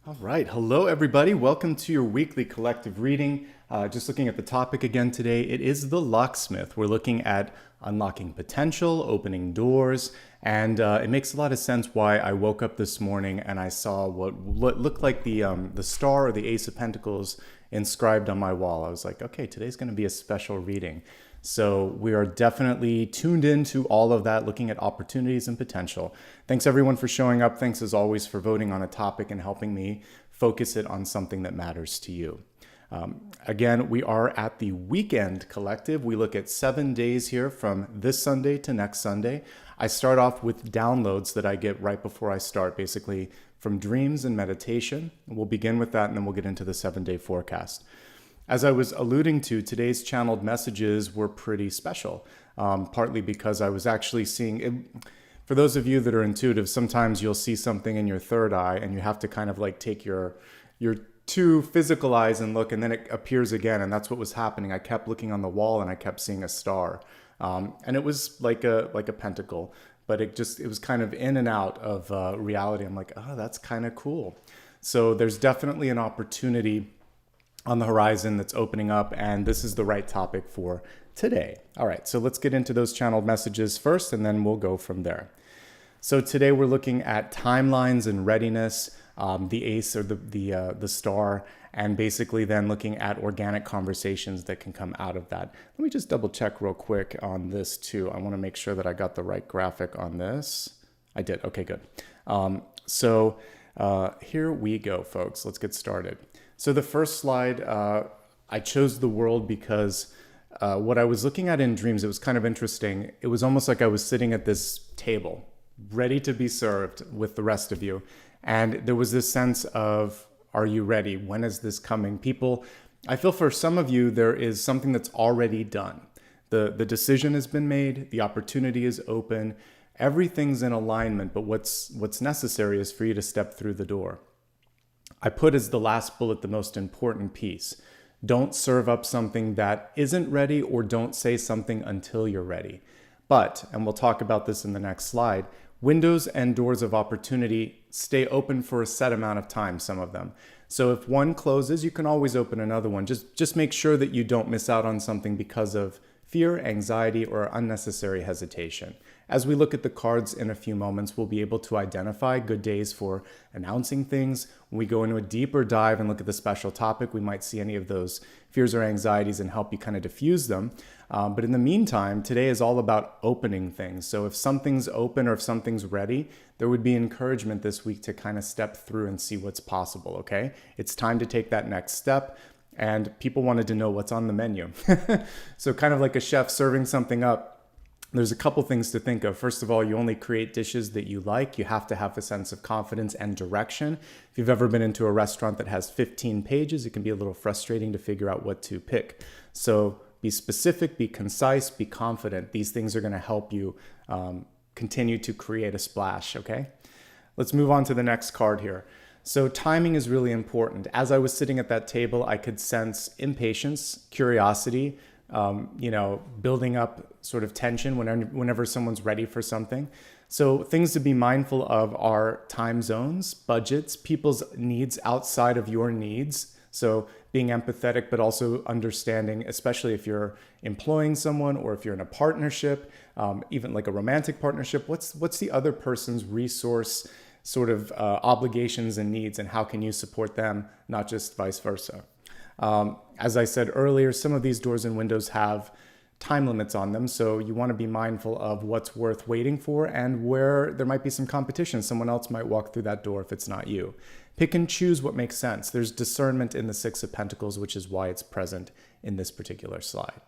All right. Hello, everybody. Welcome to your weekly collective reading. Just looking at the topic again today, it is the Locksmith. We're looking at unlocking potential, opening doors, and it makes a lot of sense why I woke up this morning and I saw what looked like the star or the Ace of Pentacles inscribed on my wall. I was like, okay, today's going to be a special reading. So we are definitely tuned into all of that, looking at opportunities and potential. Thanks everyone for showing up. Thanks as always for voting on a topic and helping me focus it on something that matters to you. Again, we are at the Weekend Collective. We look at 7 days here from this Sunday to next Sunday. I start off with downloads that I get right before I start, basically from dreams and meditation. We'll begin with that and then we'll get into the 7-day forecast. As I was alluding to, today's channeled messages were pretty special, partly because I was actually seeing it. For those of you that are intuitive, sometimes you'll see something in your third eye and you have to kind of like take your two physical eyes and look, and then it appears again. And that's what was happening. I kept looking on the wall and I kept seeing a star. And it was like a pentacle, but it was kind of in and out of reality. I'm like, oh, that's kind of cool. So there's definitely an opportunity on the horizon that's opening up, and this is the right topic for today. All right, so let's get into those channeled messages first, and then we'll go from there. So today we're looking at timelines and readiness, the ace or the star, and basically then looking at organic conversations that can come out of that. Let me just double check real quick on this too. I want to make sure that I got the right graphic on this. I did. Okay, good. So here we go, folks. Let's get started. So the first slide, I chose the world because what I was looking at in dreams, it was kind of interesting. It was almost like I was sitting at this table, ready to be served with the rest of you. And there was this sense of, are you ready? When is this coming? People, I feel for some of you, there is something that's already done. The decision has been made. The opportunity is open. Everything's in alignment. But what's necessary is for you to step through the door. I put as the last bullet the most important piece. Don't serve up something that isn't ready, or don't say something until you're ready. But, and we'll talk about this in the next slide, windows and doors of opportunity stay open for a set amount of time, some of them. So if one closes, you can always open another one. Just make sure that you don't miss out on something because of fear, anxiety, or unnecessary hesitation. As we look at the cards in a few moments, we'll be able to identify good days for announcing things. When we go into a deeper dive and look at the special topic, we might see any of those fears or anxieties and help you kind of diffuse them. But in the meantime, today is all about opening things. So if something's open or if something's ready, there would be encouragement this week to kind of step through and see what's possible, okay? It's time to take that next step. And people wanted to know what's on the menu. So kind of like a chef serving something up, there's a couple things to think of. First of all, you only create dishes that you like. You have to have a sense of confidence and direction. If you've ever been into a restaurant that has 15 pages, it can be a little frustrating to figure out what to pick. So be specific, be concise, be confident. These things are going to help you continue to create a splash, okay? Let's move on to the next card here. So timing is really important. As I was sitting at that table, I could sense impatience, curiosity, building up sort of tension whenever someone's ready for something. So things to be mindful of are time zones, budgets, people's needs outside of your needs. So being empathetic, but also understanding, especially if you're employing someone or if you're in a partnership, even like a romantic partnership, what's the other person's resource sort of obligations and needs, and how can you support them, not just vice versa. As I said earlier, some of these doors and windows have time limits on them, so you want to be mindful of what's worth waiting for and where there might be some competition. Someone else might walk through that door if it's not you. Pick and choose what makes sense. There's discernment in the Six of Pentacles, which is why it's present in this particular slide.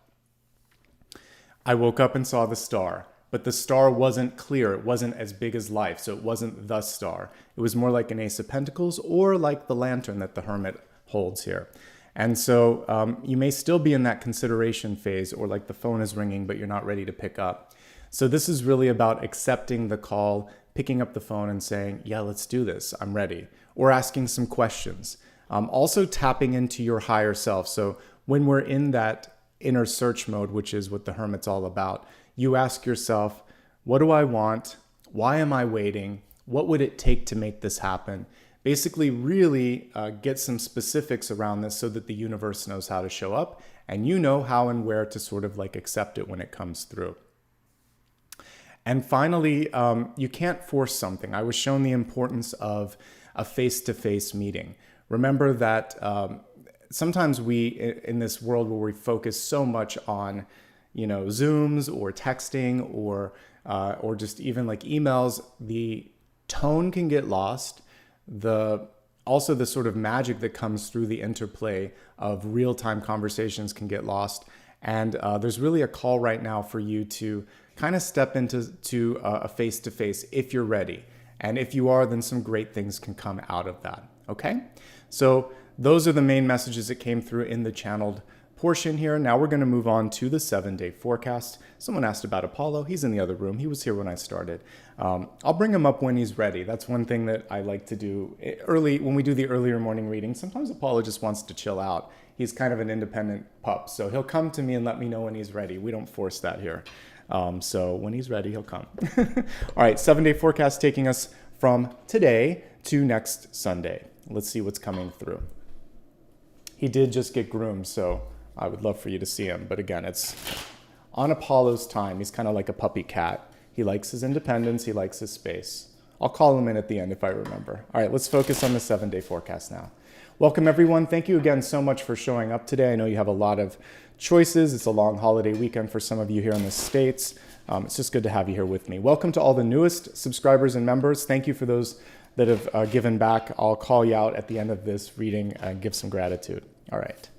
I woke up and saw the star. But the star wasn't clear. It wasn't as big as life, so it wasn't the star. It was more like an Ace of Pentacles or like the lantern that the Hermit holds here. And so you may still be in that consideration phase, or like the phone is ringing, but you're not ready to pick up. So this is really about accepting the call, picking up the phone and saying, yeah, let's do this. I'm ready. Or asking some questions. Also tapping into your higher self. So when we're in that inner search mode, which is what the Hermit's all about, you ask yourself, what do I want? Why am I waiting? What would it take to make this happen? Basically, really get some specifics around this so that the universe knows how to show up and you know how and where to sort of like accept it when it comes through. And finally, you can't force something. I was shown the importance of a face-to-face meeting. Remember that sometimes we, in this world where we focus so much on, Zooms or texting or just even like emails, the tone can get lost. Also the sort of magic that comes through the interplay of real-time conversations can get lost. And there's really a call right now for you to kind of step into a face-to-face if you're ready. And if you are, then some great things can come out of that. Okay? So those are the main messages that came through in the channeled portion here. Now we're going to move on to the 7-day forecast. Someone asked about Apollo. He's in the other room. He was here when I started. I'll bring him up when he's ready. That's one thing that I like to do early when we do the earlier morning reading. Sometimes Apollo just wants to chill out. He's kind of an independent pup. So he'll come to me and let me know when he's ready. We don't force that here. So when he's ready, he'll come. All right, 7-day forecast taking us from today to next Sunday. Let's see what's coming through. He did just get groomed, so I would love for you to see him. But again, it's on Apollo's time. He's kind of like a puppy cat. He likes his independence. He likes his space. I'll call him in at the end if I remember. All right, let's focus on the 7-day forecast now. Welcome, everyone. Thank you again so much for showing up today. I know you have a lot of choices. It's a long holiday weekend for some of you here in the States. It's just good to have you here with me. Welcome to all the newest subscribers and members. Thank you for those that have given back. I'll call you out at the end of this reading and give some gratitude. All right.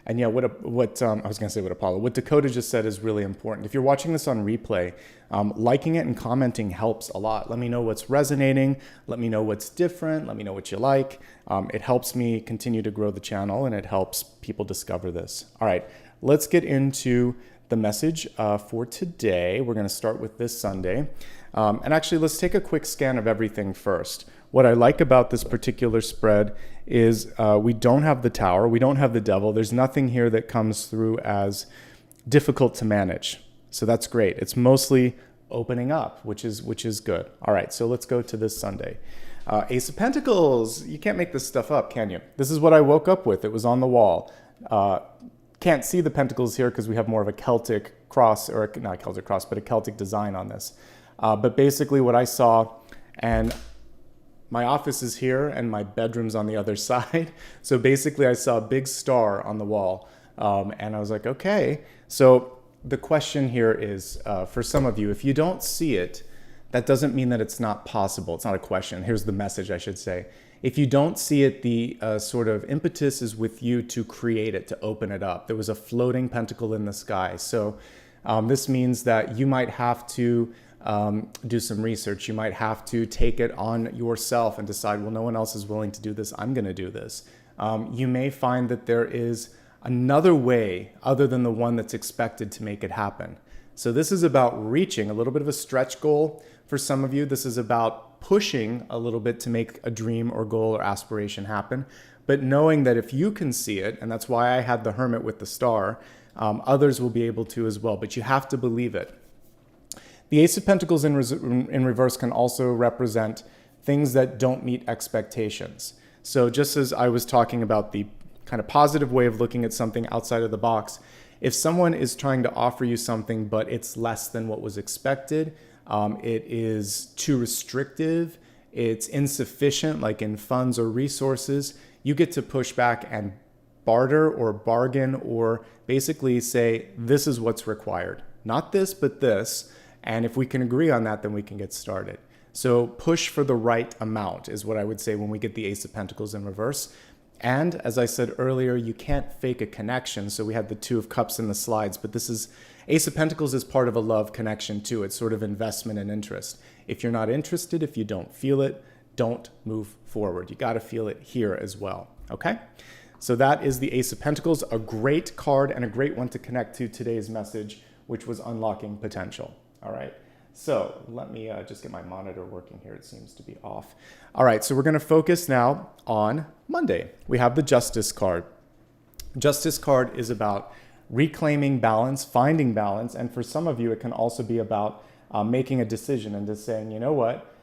And yeah, what Dakota just said is really important. If you're watching this on replay, liking it and commenting helps a lot. Let me know what's resonating. Let me know what's different. Let me know what you like. It helps me continue to grow the channel and it helps people discover this. All right, let's get into the message for today. We're going to start with this Sunday. And actually, let's take a quick scan of everything first. What I like about this particular spread is we don't have the Tower, we don't have the Devil. There's nothing here that comes through as difficult to manage. So that's great. It's mostly opening up, which is good. All right, so let's go to this Sunday. Ace of Pentacles. You can't make this stuff up, can you? This is what I woke up with. It was on the wall. Can't see the pentacles here because we have more of a Celtic cross, or not a Celtic cross, but a Celtic design on this. But basically what I saw, and my office is here and my bedroom's on the other side. So basically I saw a big star on the wall and I was like, okay. So the question here is for some of you, if you don't see it, that doesn't mean that it's not possible. It's not a question. Here's the message, I should say. If you don't see it, the sort of impetus is with you to create it, to open it up. There was a floating pentacle in the sky. So this means that you might have to do some research. You might have to take it on yourself and decide, well, no one else is willing to do this. I'm going to do this. You may find that there is another way other than the one that's expected to make it happen. So this is about reaching a little bit of a stretch goal for some of you. This is about pushing a little bit to make a dream or goal or aspiration happen, but knowing that if you can see it, and that's why I had the Hermit with the star, others will be able to as well, but you have to believe it. The Ace of Pentacles in reverse can also represent things that don't meet expectations. So just as I was talking about the kind of positive way of looking at something outside of the box, if someone is trying to offer you something, but it's less than what was expected, it is too restrictive, it's insufficient, like in funds or resources, you get to push back and barter or bargain or basically say, this is what's required. Not this, but this. And if we can agree on that, then we can get started. So push for the right amount is what I would say when we get the Ace of Pentacles in reverse. And as I said earlier, you can't fake a connection. So we had the Two of Cups in the slides, but this is Ace of Pentacles is part of a love connection too. It's sort of investment and interest. If you're not interested, if you don't feel it, don't move forward. You got to feel it here as well. Okay. So that is the Ace of Pentacles, a great card and a great one to connect to today's message, which was unlocking potential. All right. So let me just get my monitor working here. It seems to be off. All right. So we're going to focus now on Monday. We have the Justice card. Justice card is about reclaiming balance, finding balance. And for some of you, it can also be about making a decision and just saying, you know what,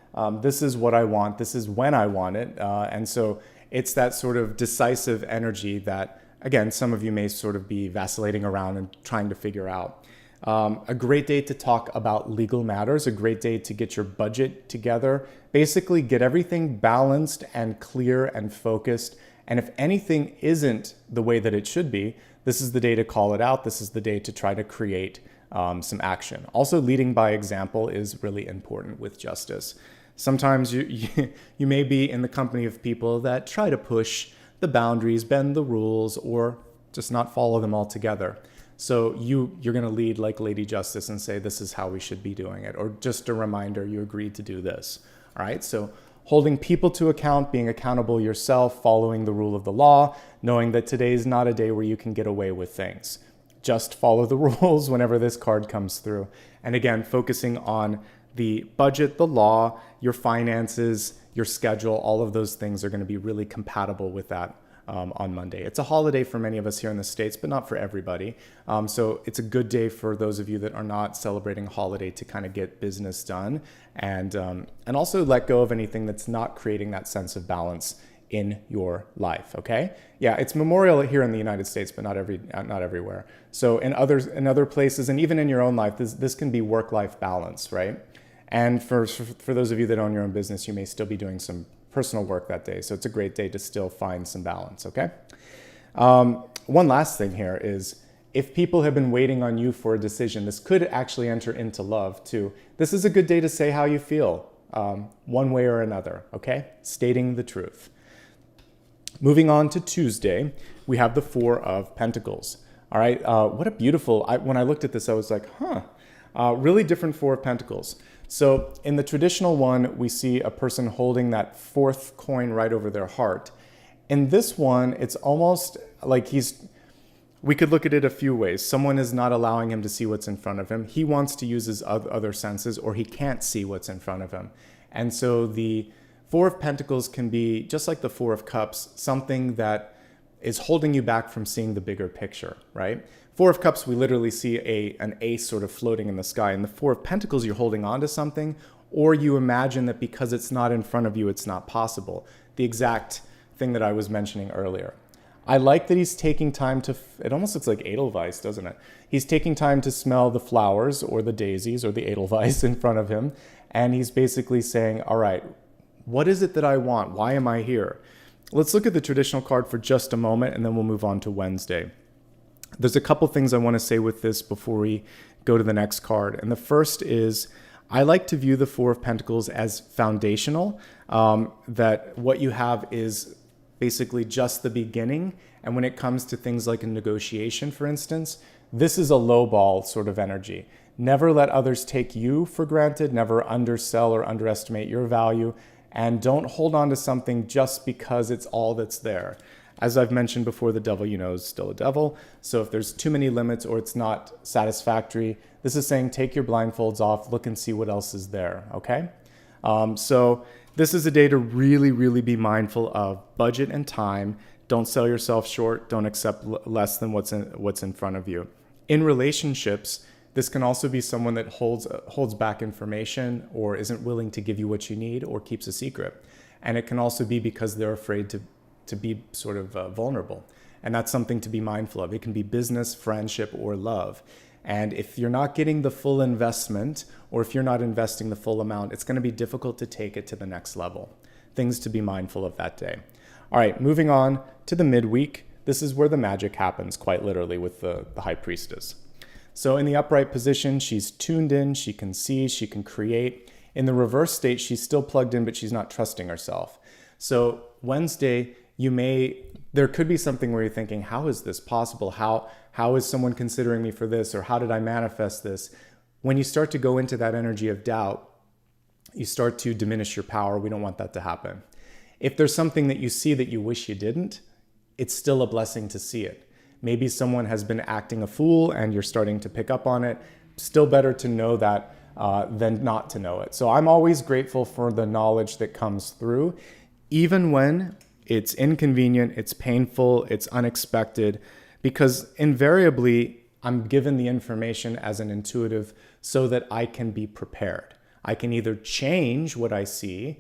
this is what I want. This is when I want it. And so it's that sort of decisive energy that, again, some of you may sort of be vacillating around and trying to figure out. A great day to talk about legal matters, a great day to get your budget together, basically get everything balanced and clear and focused. And if anything isn't the way that it should be, this is the day to call it out. This is the day to try to create some action. Also, leading by example is really important with justice. Sometimes you may be in the company of people that try to push the boundaries, bend the rules, or just not follow them altogether. So you're going to lead like Lady Justice and say, this is how we should be doing it. Or just a reminder, you agreed to do this. All right. So holding people to account, being accountable yourself, following the rule of the law, knowing that today is not a day where you can get away with things. Just follow the rules whenever this card comes through. And again, focusing on the budget, the law, your finances, your schedule, all of those things are going to be really compatible with that on Monday. It's a holiday for many of us here in the States, but not for everybody. So it's a good day for those of you that are not celebrating a holiday to kind of get business done and also let go of anything that's not creating that sense of balance in your life. Okay. Yeah. It's Memorial here in the United States, but not everywhere. So in other places, and even in your own life, this can be work-life balance, right? And for those of you that own your own business, you may still be doing some personal work that day. So it's a great day to still find some balance. Okay. One last thing here is if people have been waiting on you for a decision, this could actually enter into love too. This is a good day to say how you feel one way or another. Okay. Stating the truth. Moving on to Tuesday, we have the Four of Pentacles. All right. What a beautiful, when I looked at this, I was like, really different Four of Pentacles. So in the traditional one, we see a person holding that fourth coin right over their heart. In this one, it's almost like we could look at it a few ways. Someone is not allowing him to see what's in front of him. He wants to use his other senses, or he can't see what's in front of him. And so the Four of Pentacles can be, just like the Four of Cups, something that is holding you back from seeing the bigger picture, right? Four of Cups, we literally see an ace sort of floating in the sky. And the Four of Pentacles, you're holding on to something, or you imagine that because it's not in front of you, it's not possible. The exact thing that I was mentioning earlier. I like that he's taking time to, it almost looks like Edelweiss, doesn't it? He's taking time to smell the flowers or the daisies or the Edelweiss in front of him. And he's basically saying, all right, what is it that I want? Why am I here? Let's look at the traditional card for just a moment, and then we'll move on to Wednesday. There's a couple things I want to say with this before we go to the next card. And the first is, I like to view the Four of Pentacles as foundational, that what you have is basically just the beginning. And when it comes to things like a negotiation, for instance, this is a low ball sort of energy. Never let others take you for granted, never undersell or underestimate your value, and don't hold on to something just because it's all that's there. As I've mentioned before, the devil, is still a devil. So if there's too many limits or it's not satisfactory, this is saying take your blindfolds off, look and see what else is there, okay? So this is a day to really, really be mindful of budget and time. Don't sell yourself short. Don't accept less than what's in front of you. In relationships, this can also be someone that holds back information or isn't willing to give you what you need or keeps a secret. And it can also be because they're afraid to be sort of vulnerable. And that's something to be mindful of. It can be business, friendship, or love. And if you're not getting the full investment, or if you're not investing the full amount, it's going to be difficult to take it to the next level. Things to be mindful of that day. All right, moving on to the midweek. This is where the magic happens, quite literally, with the High Priestess. So in the upright position, she's tuned in, she can see, she can create. In the reverse state, she's still plugged in, but she's not trusting herself. So Wednesday, there could be something where you're thinking, how is this possible? How is someone considering me for this? Or how did I manifest this? When you start to go into that energy of doubt, you start to diminish your power. We don't want that to happen. If there's something that you see that you wish you didn't, it's still a blessing to see it. Maybe someone has been acting a fool and you're starting to pick up on it. Still better to know that than not to know it. So I'm always grateful for the knowledge that comes through, even when it's inconvenient, it's painful, it's unexpected, because invariably I'm given the information as an intuitive so that I can be prepared. I can either change what I see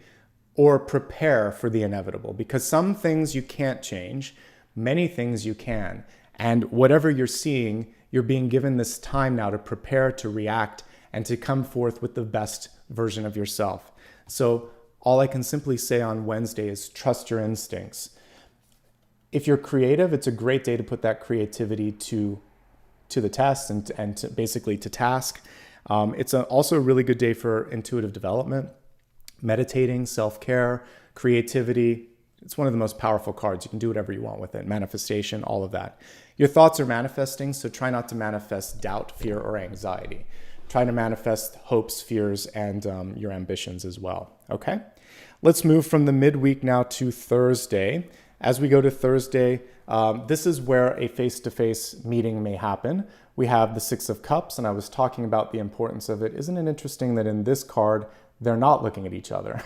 or prepare for the inevitable, because some things you can't change, many things you can. And whatever you're seeing, you're being given this time now to prepare, to react, and to come forth with the best version of yourself. So all I can simply say on Wednesday is trust your instincts. If you're creative, it's a great day to put that creativity to the test and basically to task. It's also a really good day for intuitive development, meditating, self-care, creativity. It's one of the most powerful cards. You can do whatever you want with it. Manifestation, all of that. Your thoughts are manifesting, so try not to manifest doubt, fear, or anxiety. Try to manifest hopes, fears, and your ambitions as well, okay? Let's move from the midweek now to Thursday. As we go to Thursday, this is where a face-to-face meeting may happen. We have the Six of Cups, and I was talking about the importance of it. Isn't it interesting that in this card, they're not looking at each other?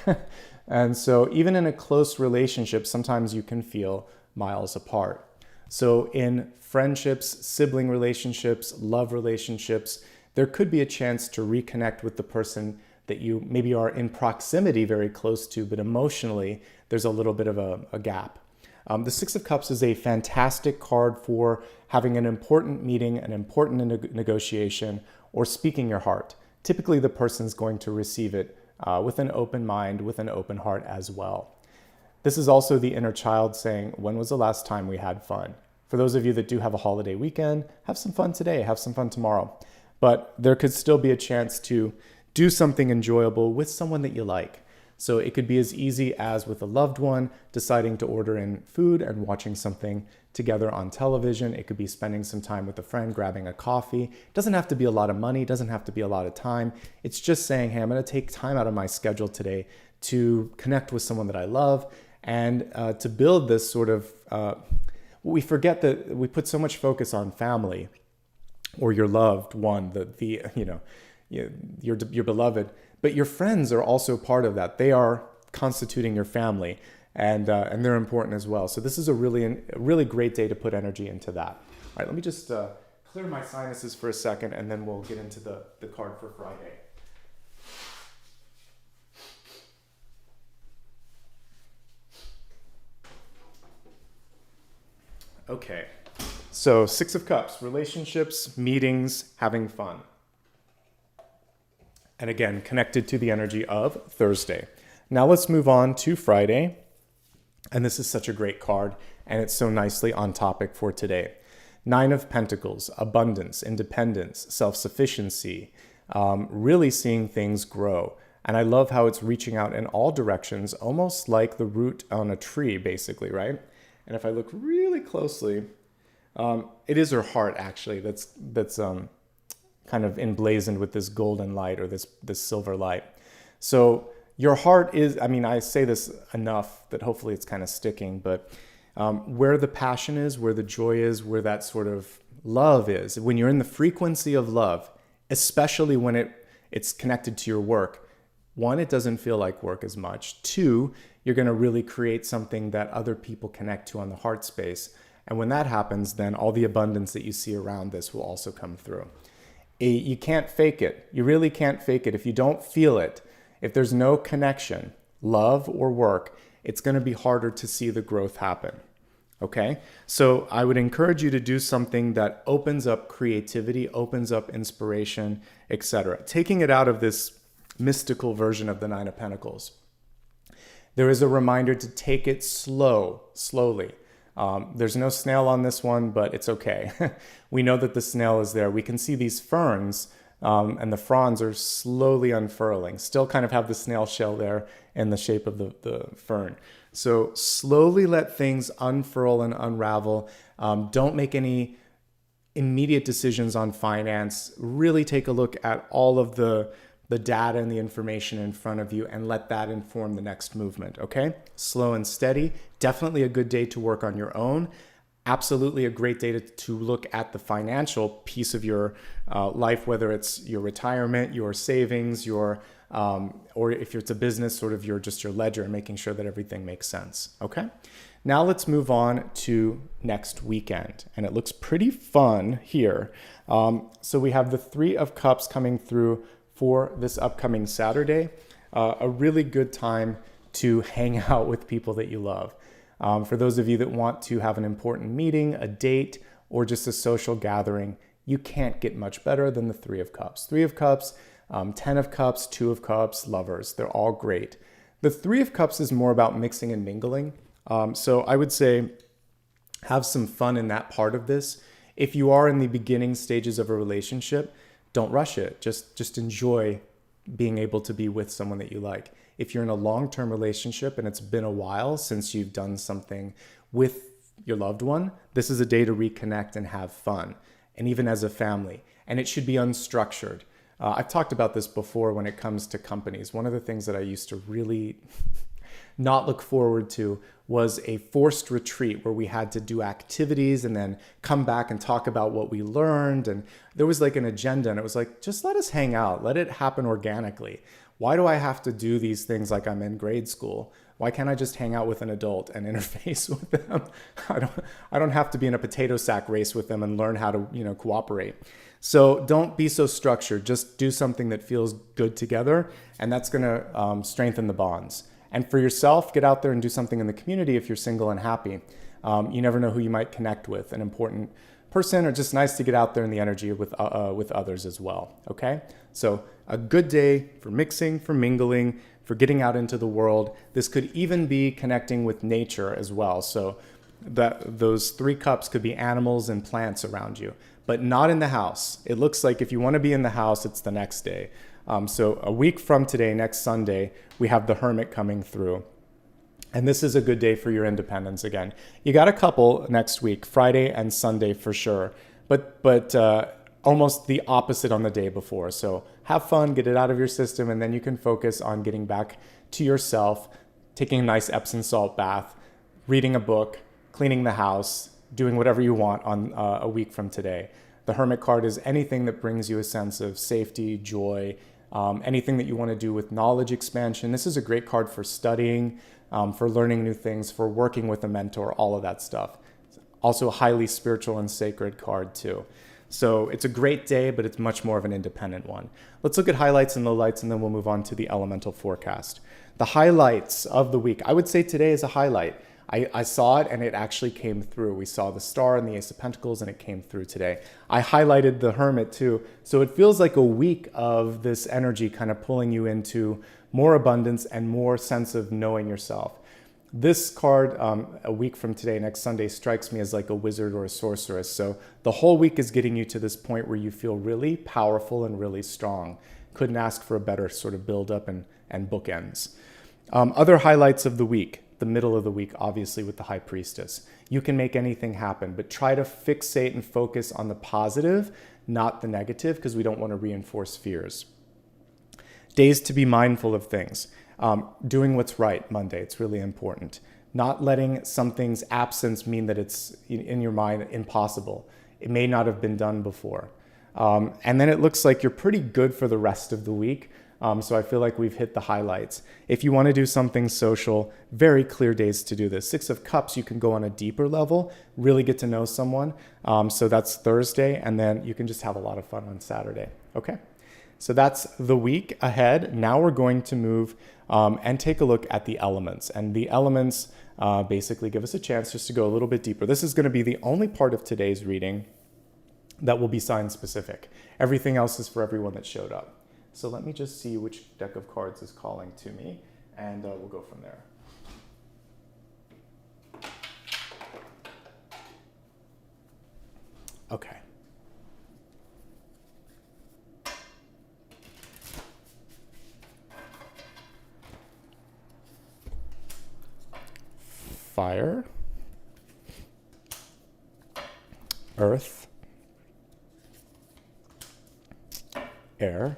And so even in a close relationship, sometimes you can feel miles apart. So in friendships, sibling relationships, love relationships, there could be a chance to reconnect with the person that you maybe are in proximity very close to, but emotionally, there's a little bit of a gap. The Six of Cups is a fantastic card for having an important meeting, an important negotiation, or speaking your heart. Typically, the person's going to receive it with an open mind, with an open heart as well. This is also the inner child saying, when was the last time we had fun? For those of you that do have a holiday weekend, have some fun today, have some fun tomorrow. But there could still be a chance to do something enjoyable with someone that you like. So it could be as easy as with a loved one, deciding to order in food and watching something together on television. It could be spending some time with a friend, grabbing a coffee. It doesn't have to be a lot of money, doesn't have to be a lot of time. It's just saying, hey, I'm gonna take time out of my schedule today to connect with someone that I love and to build this sort of, we forget that we put so much focus on family or your loved one, your beloved, but your friends are also part of that. They are constituting your family, and they're important as well. So this is a really great day to put energy into that. All right, let me just clear my sinuses for a second, and then we'll get into the card for Friday. Okay, so Six of Cups, relationships, meetings, having fun. And again, connected to the energy of Thursday. Now let's move on to Friday. And this is such a great card, and it's so nicely on topic for today. Nine of Pentacles, abundance, independence, self-sufficiency, really seeing things grow. And I love how it's reaching out in all directions, almost like the root on a tree, basically, right? And if I look really closely, it is her heart, actually, that's kind of emblazoned with this golden light or this silver light. So your heart is, I mean, I say this enough that hopefully it's kind of sticking, but where the passion is, where the joy is, where that sort of love is, when you're in the frequency of love, especially when it's connected to your work, one, it doesn't feel like work as much. Two, you're going to really create something that other people connect to on the heart space. And when that happens, then all the abundance that you see around this will also come through. You can't fake it. You really can't fake it. If you don't feel it, if there's no connection, love or work, it's going to be harder to see the growth happen. Okay? So I would encourage you to do something that opens up creativity, opens up inspiration, etc. Taking it out of this mystical version of the Nine of Pentacles. There is a reminder to take it slowly. There's no snail on this one, but it's okay. We know that the snail is there. We can see these ferns, and the fronds are slowly unfurling. Still kind of have the snail shell there in the shape of the fern. So slowly let things unfurl and unravel. Don't make any immediate decisions on finance. Really take a look at all of the the data and the information in front of you and let that inform the next movement, okay? Slow and steady. Definitely a good day to work on your own. Absolutely a great day to look at the financial piece of your life, whether it's your retirement, your savings, your or if it's a business, sort of your ledger, and making sure that everything makes sense, okay? Now let's move on to next weekend, and it looks pretty fun here. So we have the Three of Cups coming through for this upcoming Saturday. A really good time to hang out with people that you love. For those of you that want to have an important meeting, a date, or just a social gathering, you can't get much better than the Three of Cups. Three of Cups, 10 of Cups, 2 of Cups, Lovers, they're all great. The Three of Cups is more about mixing and mingling. So I would say have some fun in that part of this. If you are in the beginning stages of a relationship, don't rush it. Just enjoy being able to be with someone that you like. If you're in a long-term relationship and it's been a while since you've done something with your loved one, this is a day to reconnect and have fun, and even as a family. And it should be unstructured. I've talked about this before when it comes to companies. One of the things that I used to really not look forward to was a forced retreat where we had to do activities and then come back and talk about what we learned. And there was like an agenda, and it was like, just let us hang out. Let it happen organically. Why do I have to do these things like I'm in grade school? Why can't I just hang out with an adult and interface with them? I don't have to be in a potato sack race with them and learn how to, cooperate. So don't be so structured. Just do something that feels good together, and that's going to strengthen the bonds. And for yourself, get out there and do something in the community if you're single and happy. You never know who you might connect with, an important person, or just nice to get out there in the energy with others as well, okay? So a good day for mixing, for mingling, for getting out into the world. This could even be connecting with nature as well. So those Three Cups could be animals and plants around you, but not in the house. It looks like if you want to be in the house, it's the next day. So a week from today, next Sunday, we have the Hermit coming through. And this is a good day for your independence again. You got a couple next week, Friday and Sunday for sure, but almost the opposite on the day before. So have fun, get it out of your system, and then you can focus on getting back to yourself, taking a nice Epsom salt bath, reading a book, cleaning the house, doing whatever you want on a week from today. The Hermit card is anything that brings you a sense of safety, joy, anything that you want to do with knowledge expansion. This is a great card for studying, for learning new things, for working with a mentor, all of that stuff. Also a highly spiritual and sacred card too. So it's a great day, but it's much more of an independent one. Let's look at highlights and lowlights, and then we'll move on to the elemental forecast. The highlights of the week. I would say today is a highlight. I saw it and it actually came through. We saw the Star and the Ace of Pentacles and it came through today. I highlighted the Hermit too. So it feels like a week of this energy kind of pulling you into more abundance and more sense of knowing yourself. This card, a week from today, next Sunday, strikes me as like a wizard or a sorceress. So the whole week is getting you to this point where you feel really powerful and really strong. Couldn't ask for a better sort of build up and bookends. Other highlights of the week. The middle of the week, obviously, with the High Priestess. You can make anything happen, but try to fixate and focus on the positive, not the negative, because we don't want to reinforce fears. Days to be mindful of things. Doing what's right, Monday, it's really important. Not letting something's absence mean that it's, in your mind, impossible. It may not have been done before. And then it looks like you're pretty good for the rest of the week. So I feel like we've hit the highlights. If you want to do something social, very clear days to do this. Six of Cups, you can go on a deeper level, really get to know someone. So that's Thursday, and then you can just have a lot of fun on Saturday. Okay, so that's the week ahead. Now we're going to move and take a look at the elements. And the elements basically give us a chance just to go a little bit deeper. This is going to be the only part of today's reading that will be sign specific. Everything else is for everyone that showed up. So let me just see which deck of cards is calling to me, and we'll go from there. Okay. Fire, earth, air,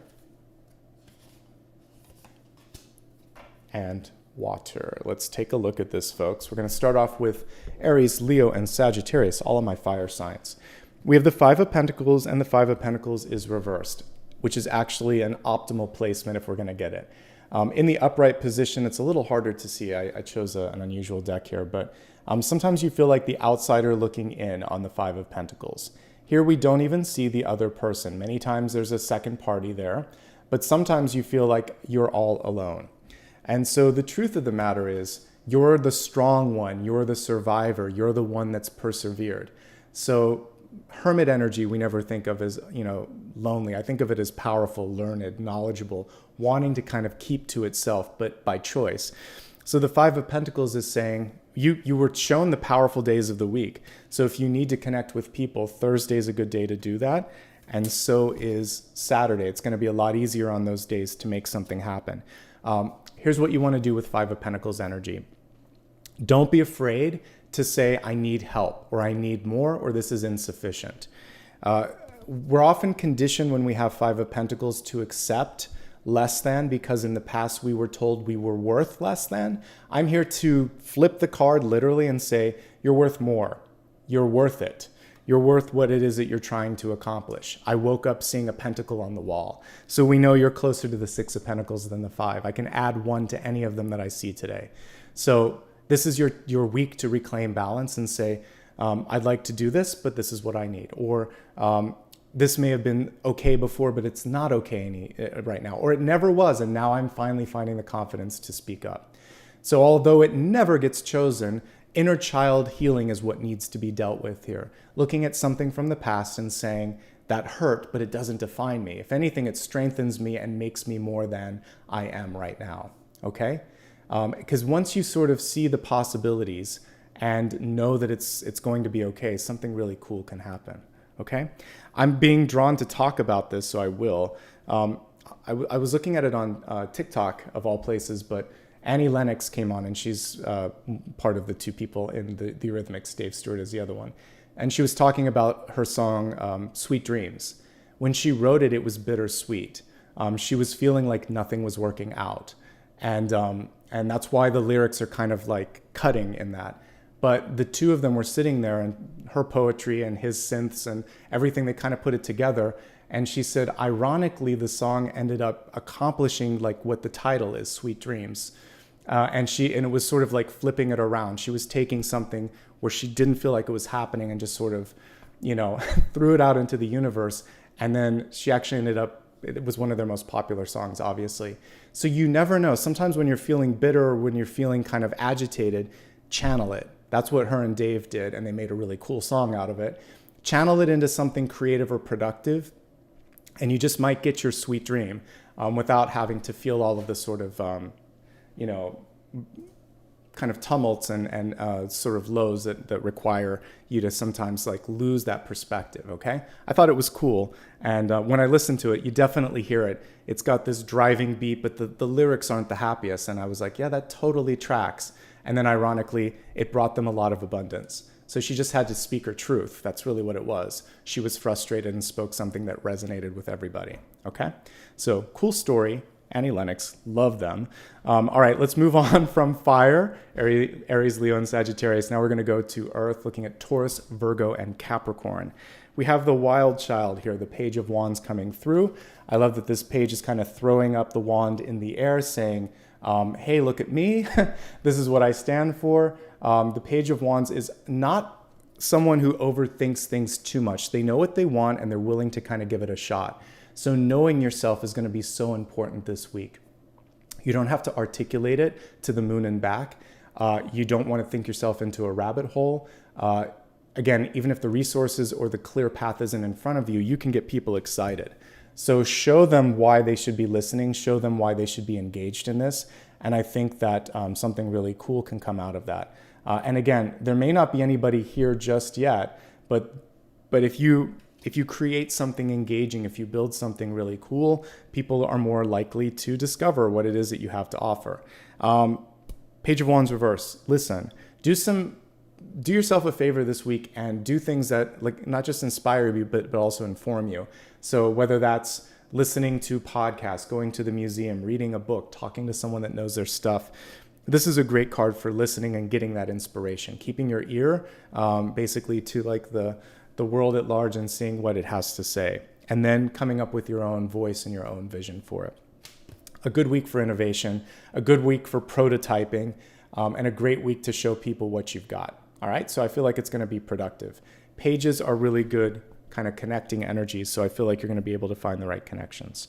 and water. Let's take a look at this, folks. We're going to start off with Aries, Leo, and Sagittarius, all of my fire signs. We have the Five of Pentacles, and the Five of Pentacles is reversed, which is actually an optimal placement if we're going to get it. In the upright position, it's a little harder to see. I chose an unusual deck here, but sometimes you feel like the outsider looking in on the Five of Pentacles. Here we don't even see the other person. Many times there's a second party there, but sometimes you feel like you're all alone. And so the truth of the matter is you're the strong one, you're the survivor, you're the one that's persevered. So hermit energy we never think of as, lonely. I think of it as powerful, learned, knowledgeable, wanting to kind of keep to itself, but by choice. So the Five of Pentacles is saying you were shown the powerful days of the week. So if you need to connect with people, Thursday is a good day to do that. And so is Saturday. It's going to be a lot easier on those days to make something happen. Here's what you want to do with Five of Pentacles energy. Don't be afraid to say, I need help, or I need more, or this is insufficient. We're often conditioned when we have Five of Pentacles to accept less than, because in the past we were told we were worth less than. I'm here to flip the card literally and say, you're worth more. You're worth it. You're worth what it is that you're trying to accomplish. I woke up seeing a pentacle on the wall. So we know you're closer to the Six of Pentacles than the Five. I can add one to any of them that I see today. So this is your week to reclaim balance and say, I'd like to do this, but this is what I need. Or this may have been okay before, but it's not okay right now. Or it never was, and now I'm finally finding the confidence to speak up. So although it never gets chosen, inner child healing is what needs to be dealt with here. Looking at something from the past and saying, that hurt, but it doesn't define me. If anything, it strengthens me and makes me more than I am right now, okay? Because once you sort of see the possibilities and know that it's going to be okay, something really cool can happen, okay? I'm being drawn to talk about this, so I will. I was looking at it on TikTok, of all places, but Annie Lennox came on, and she's part of the two people in the Eurythmics. Dave Stewart is the other one. And she was talking about her song, Sweet Dreams. When she wrote it, it was bittersweet. She was feeling like nothing was working out. And that's why the lyrics are kind of like cutting in that. But the two of them were sitting there, and her poetry and his synths and everything, they kind of put it together. And she said, ironically, the song ended up accomplishing like what the title is, Sweet Dreams. And it was sort of like flipping it around. She was taking something where she didn't feel like it was happening and just sort of, threw it out into the universe. And then she actually ended up, it was one of their most popular songs, obviously. So you never know. Sometimes when you're feeling bitter or when you're feeling kind of agitated, channel it. That's what her and Dave did, and they made a really cool song out of it. Channel it into something creative or productive, and you just might get your sweet dream without having to feel all of the sort of, kind of tumults and sort of lows that require you to sometimes like lose that perspective, okay? I thought it was cool, and when I listened to it, you definitely hear it. It's got this driving beat, but the lyrics aren't the happiest, and I was like, yeah, that totally tracks. And then ironically, it brought them a lot of abundance. So she just had to speak her truth. That's really what it was. She was frustrated and spoke something that resonated with everybody, okay? So cool story. Annie Lennox, love them. All right, let's move on from fire, Aries, Leo, and Sagittarius. Now we're going to go to Earth, looking at Taurus, Virgo, and Capricorn. We have the wild child here, the Page of Wands coming through. I love that this page is kind of throwing up the wand in the air, saying, hey, look at me. This is what I stand for. The Page of Wands is not someone who overthinks things too much. They know what they want, and they're willing to kind of give it a shot. So knowing yourself is going to be so important this week. You don't have to articulate it to the moon and back. You don't want to think yourself into a rabbit hole. Again, even if the resources or the clear path isn't in front of you, you can get people excited. So show them why they should be listening, show them why they should be engaged in this. And I think that something really cool can come out of that. And again, there may not be anybody here just yet, but if you create something engaging, if you build something really cool, people are more likely to discover what it is that you have to offer. Page of Wands reverse. Listen, do yourself a favor this week and do things that like not just inspire you, but also inform you. So whether that's listening to podcasts, going to the museum, reading a book, talking to someone that knows their stuff. This is a great card for listening and getting that inspiration, keeping your ear basically to like the world at large and seeing what it has to say, and then coming up with your own voice and your own vision for it. A good week for innovation, a good week for prototyping, and a great week to show people what you've got. All right, so I feel like it's going to be productive. Pages are really good kind of connecting energies, so I feel like you're going to be able to find the right connections.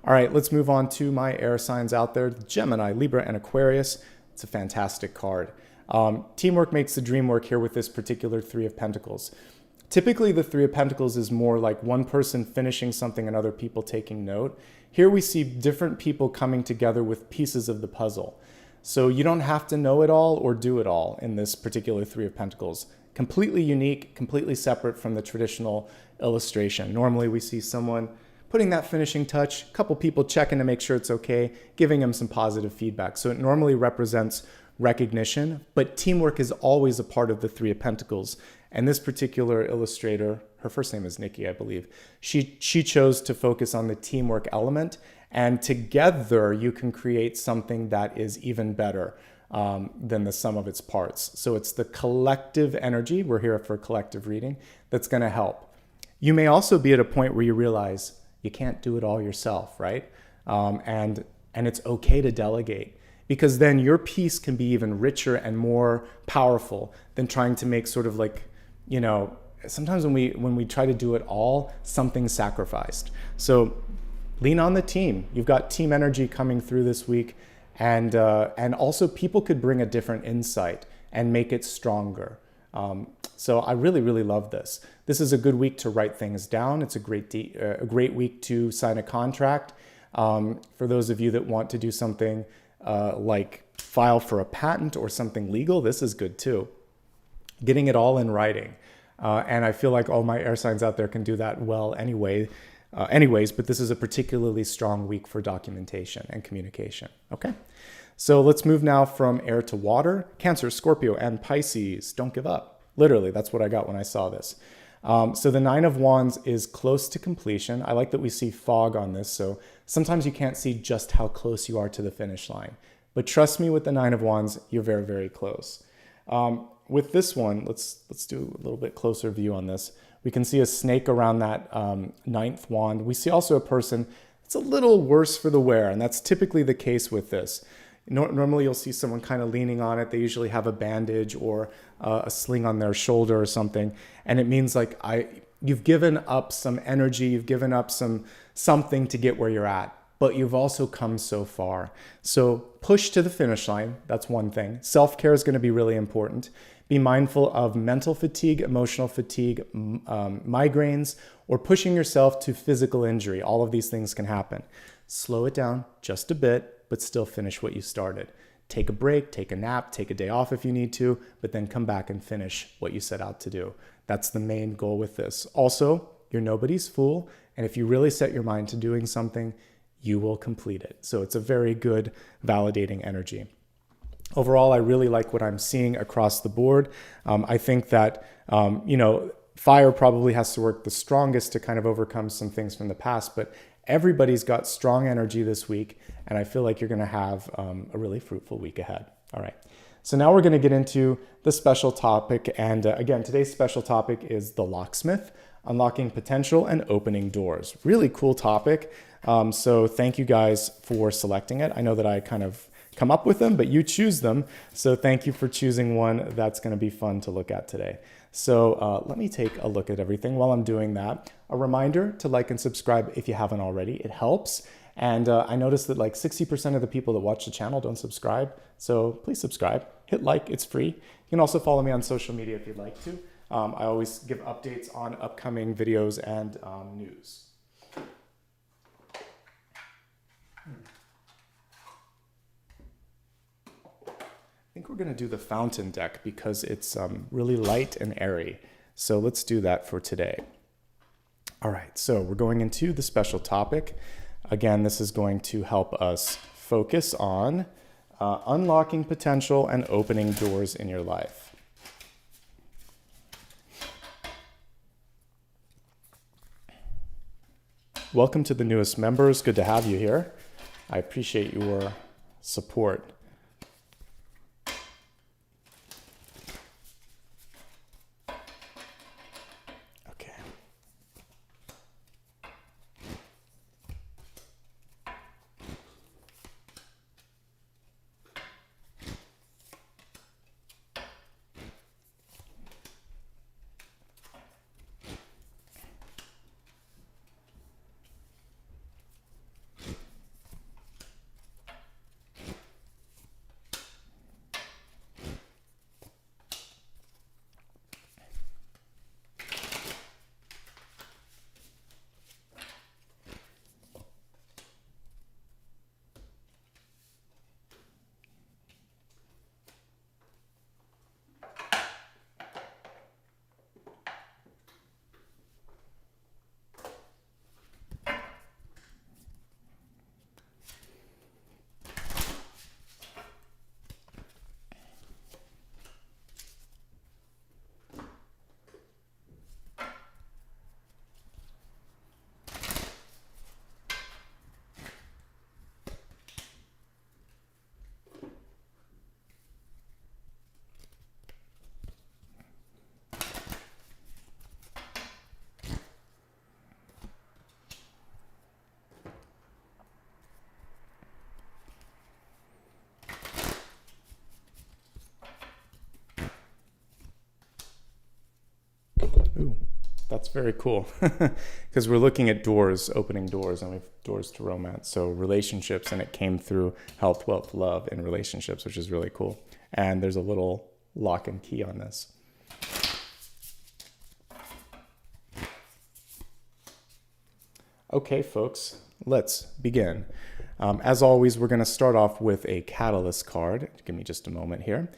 All right, let's move on to my air signs out there, Gemini, Libra, and Aquarius. It's a fantastic card. Teamwork makes the dream work here with this particular Three of Pentacles. Typically, the Three of Pentacles is more like one person finishing something and other people taking note. Here we see different people coming together with pieces of the puzzle. So you don't have to know it all or do it all in this particular Three of Pentacles. Completely unique, completely separate from the traditional illustration. Normally we see someone putting that finishing touch, a couple people checking to make sure it's okay, giving them some positive feedback. So it normally represents recognition, but teamwork is always a part of the Three of Pentacles. And this particular illustrator, her first name is Nikki, I believe, she chose to focus on the teamwork element, and together you can create something that is even better than the sum of its parts. So it's the collective energy, we're here for collective reading, that's going to help. You may also be at a point where you realize you can't do it all yourself, right? And it's okay to delegate, because then your piece can be even richer and more powerful than trying to make sort of like, you know, sometimes when we try to do it all, something's sacrificed. So lean on the team. You've got team energy coming through this week, and also people could bring a different insight and make it stronger. So I really, really love this. This is a good week to write things down. It's a great week to sign a contract. For those of you that want to do something like file for a patent or something legal, this is good too. Getting it all in writing. And I feel like all my air signs out there can do that well anyways, but this is a particularly strong week for documentation and communication. Okay. So let's move now from air to water. Cancer, Scorpio, and Pisces. Don't give up. Literally, that's what I got when I saw this. So the Nine of Wands is close to completion. I like that we see fog on this. So sometimes you can't see just how close you are to the finish line. But trust me, with the Nine of Wands, you're very, very close. With this one, let's do a little bit closer view on this. We can see a snake around that ninth wand. We see also a person that's a little worse for the wear, and that's typically the case with this. Normally you'll see someone kind of leaning on it. They usually have a bandage or a sling on their shoulder or something. And it means like you've given up some energy, you've given up something to get where you're at, but you've also come so far. So push to the finish line. That's one thing. Self-care is going to be really important. Be mindful of mental fatigue, emotional fatigue, migraines, or pushing yourself to physical injury. All of these things can happen. Slow it down just a bit, but still finish what you started. Take a break, take a nap, take a day off if you need to, but then come back and finish what you set out to do. That's the main goal with this. Also, you're nobody's fool, and if you really set your mind to doing something, you will complete it. So it's a very good, validating energy. Overall, I really like what I'm seeing across the board. I think that, fire probably has to work the strongest to kind of overcome some things from the past, but everybody's got strong energy this week, and I feel like you're going to have a really fruitful week ahead. All right. So now we're going to get into the special topic. And again, today's special topic is the Locksmith, unlocking potential and opening doors. Really cool topic. So thank you guys for selecting it. I know that I kind of come up with them, but you choose them. So thank you for choosing one that's going to be fun to look at today. So let me take a look at everything. While I'm doing that, a reminder to like and subscribe if you haven't already. It helps. And I noticed that like 60% of the people that watch the channel don't subscribe. So please subscribe, hit like, it's free. You can also follow me on social media if you'd like to. I always give updates on upcoming videos and news. I think we're going to do the fountain deck because it's really light and airy. So let's do that for today. All right, so we're going into the special topic. Again, this is going to help us focus on unlocking potential and opening doors in your life. Welcome to the newest members. Good to have you here. I appreciate your support. Okay. Ooh, that's very cool because we're looking at doors, opening doors, and we have doors to romance. So relationships, and it came through health, wealth, love, and relationships, which is really cool. And there's a little lock and key on this. Okay, folks, let's begin. As always, we're going to start off with a catalyst card. Give me just a moment here.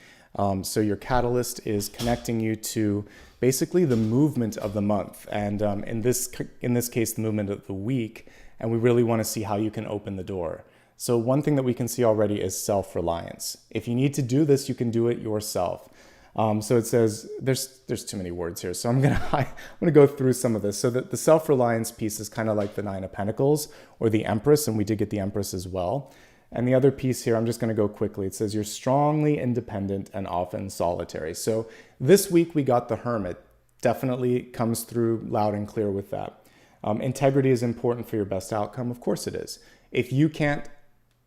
So your catalyst is connecting you to basically the movement of the month, and in this case, the movement of the week, and we really want to see how you can open the door. So one thing that we can see already is self-reliance. If you need to do this, you can do it yourself. So it says, there's too many words here, so I'm gonna go through some of this. So that the self-reliance piece is kind of like the Nine of Pentacles or the Empress, and we did get the Empress as well. And the other piece here, I'm just gonna go quickly. It says you're strongly independent and often solitary. So this week we got the Hermit. Definitely comes through loud and clear with that. Integrity is important for your best outcome. Of course it is. If you can't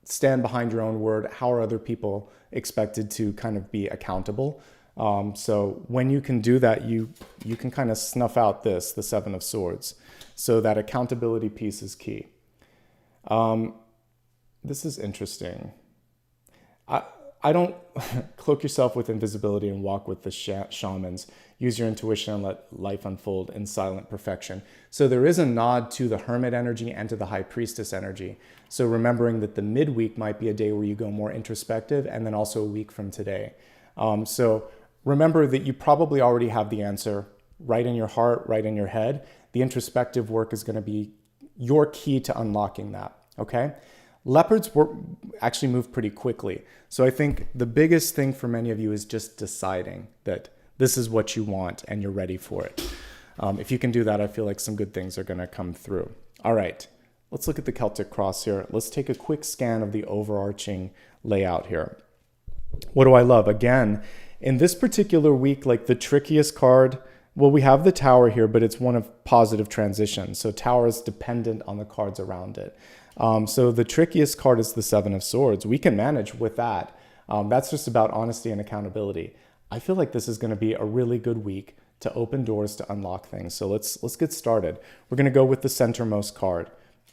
stand behind your own word, how are other people expected to kind of be accountable? So when you can do that, you can kind of snuff out the Seven of Swords. So that accountability piece is key. This is interesting. I don't cloak yourself with invisibility and walk with the shamans. Use your intuition and let life unfold in silent perfection. So there is a nod to the Hermit energy and to the High Priestess energy. So remembering that the midweek might be a day where you go more introspective, and then also a week from today. So remember that you probably already have the answer right in your heart, right in your head. The introspective work is going to be your key to unlocking that, okay? Leopards actually move pretty quickly. So I think the biggest thing for many of you is just deciding that this is what you want and you're ready for it. If you can do that, I feel like some good things are going to come through. All right, let's look at the Celtic Cross here. Let's take a quick scan of the overarching layout here. What do I love? Again, in this particular week, like the trickiest card, well, we have the Tower here, but it's one of positive transition. So Tower is dependent on the cards around it. So the trickiest card is the Seven of Swords. We can manage with that. That's just about honesty and accountability. I feel like this is going to be a really good week to open doors, to unlock things. So let's get started. We're going to go with the centermost card.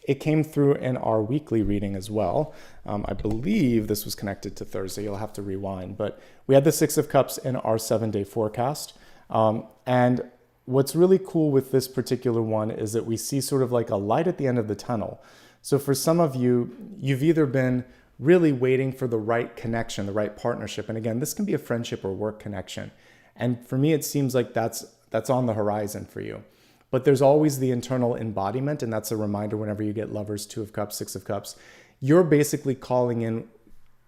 It came through in our weekly reading as well. I believe this was connected to Thursday. You'll have to rewind. But we had the Six of Cups in our 7-day forecast. And what's really cool with this particular one is that we see sort of like a light at the end of the tunnel. So for some of you, you've either been really waiting for the right connection, the right partnership. And again, this can be a friendship or work connection. And for me, it seems like that's on the horizon for you. But there's always the internal embodiment, and that's a reminder whenever you get Lovers, Two of Cups, Six of Cups. You're basically calling in